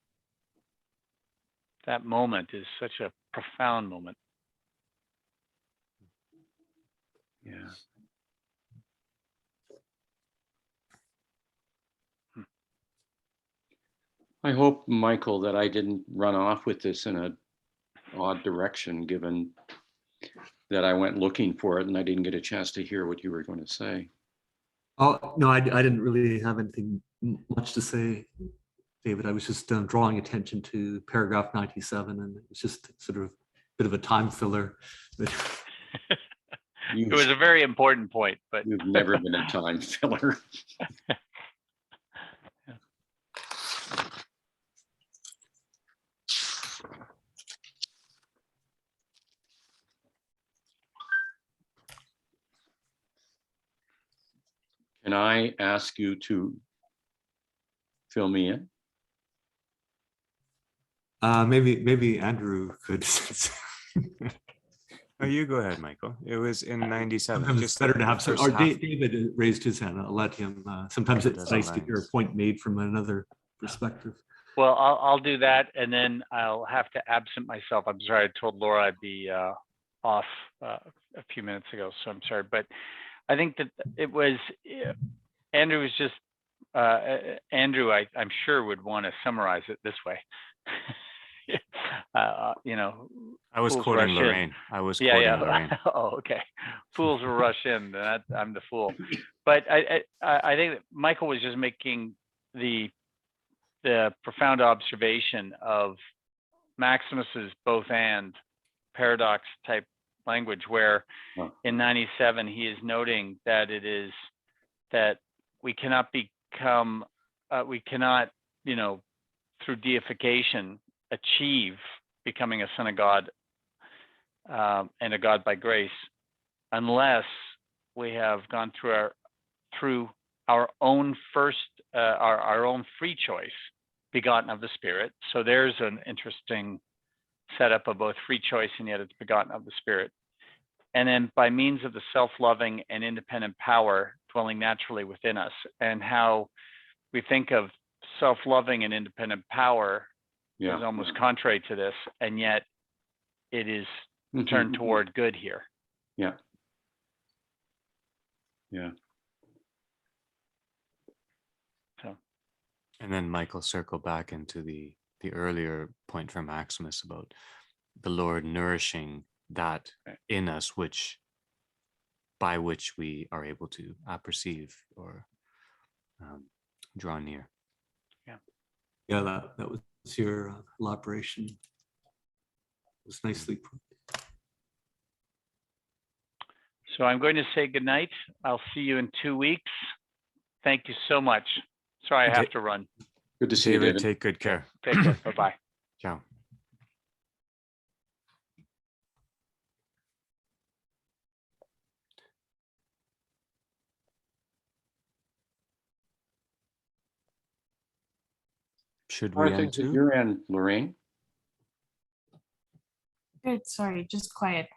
That moment is such a profound moment. Yeah. I hope, Michael, that I didn't run off with this in an odd direction, given that I went looking for it and I didn't get a chance to hear what you were going to say. Oh, no, I didn't really have anything much to say, David. I was just drawing attention to paragraph 97, and it was just sort of a bit of a time filler. It was a very important point, but you've never been a time filler. Can I ask you to fill me in? Maybe Andrew could. Oh, you go ahead, Michael. It was in 97. Sometimes Just it's better to have some. Or half. David raised his hand. I'll let him. Sometimes it's nice to hear a point made from another perspective. well, I'll do that, and then I'll have to absent myself. I'm sorry, I told Laura I'd be off a few minutes ago, so I'm sorry. But I think that it was Andrew was just Andrew. I'm sure would want to summarize it this way. I was quoting Lorraine. I was quoting Lorraine. Oh, okay. Fools will rush in. I'm the fool. But I think that Michael was just making the profound observation of Maximus's both and paradox type language, where in 97 he is noting that it is that we cannot become, we cannot, through deification achieve becoming a son of God and a God by grace, unless we have gone through our own first, our own free choice, begotten of the Spirit. So there's an interesting setup of both free choice and yet it's begotten of the Spirit. And then by means of the self-loving and independent power dwelling naturally within us, and how we think of self-loving and independent power is almost contrary to this, and yet it is turned toward good here. Yeah. Yeah. So. And then Michael circled back into the earlier point from Maximus about the Lord nourishing that in us, by which we are able to apperceive or draw near. Yeah, that was your elaboration. It was nicely put. So I'm going to say goodnight. I'll see you in 2 weeks. Thank you so much. Sorry, I have to run. Good to see you, David. Take good care. Take care. Bye-bye. Ciao. Should we end too? Your end, Lorraine? Good. Sorry, just quiet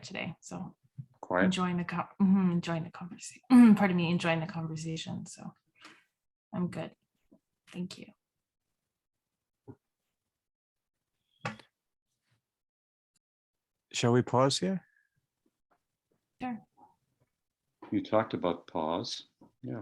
today. So Quiet. enjoying the conversation. Pardon me, enjoying the conversation. So I'm good. Thank you. Shall we pause here? Sure. You talked about pause. Yeah.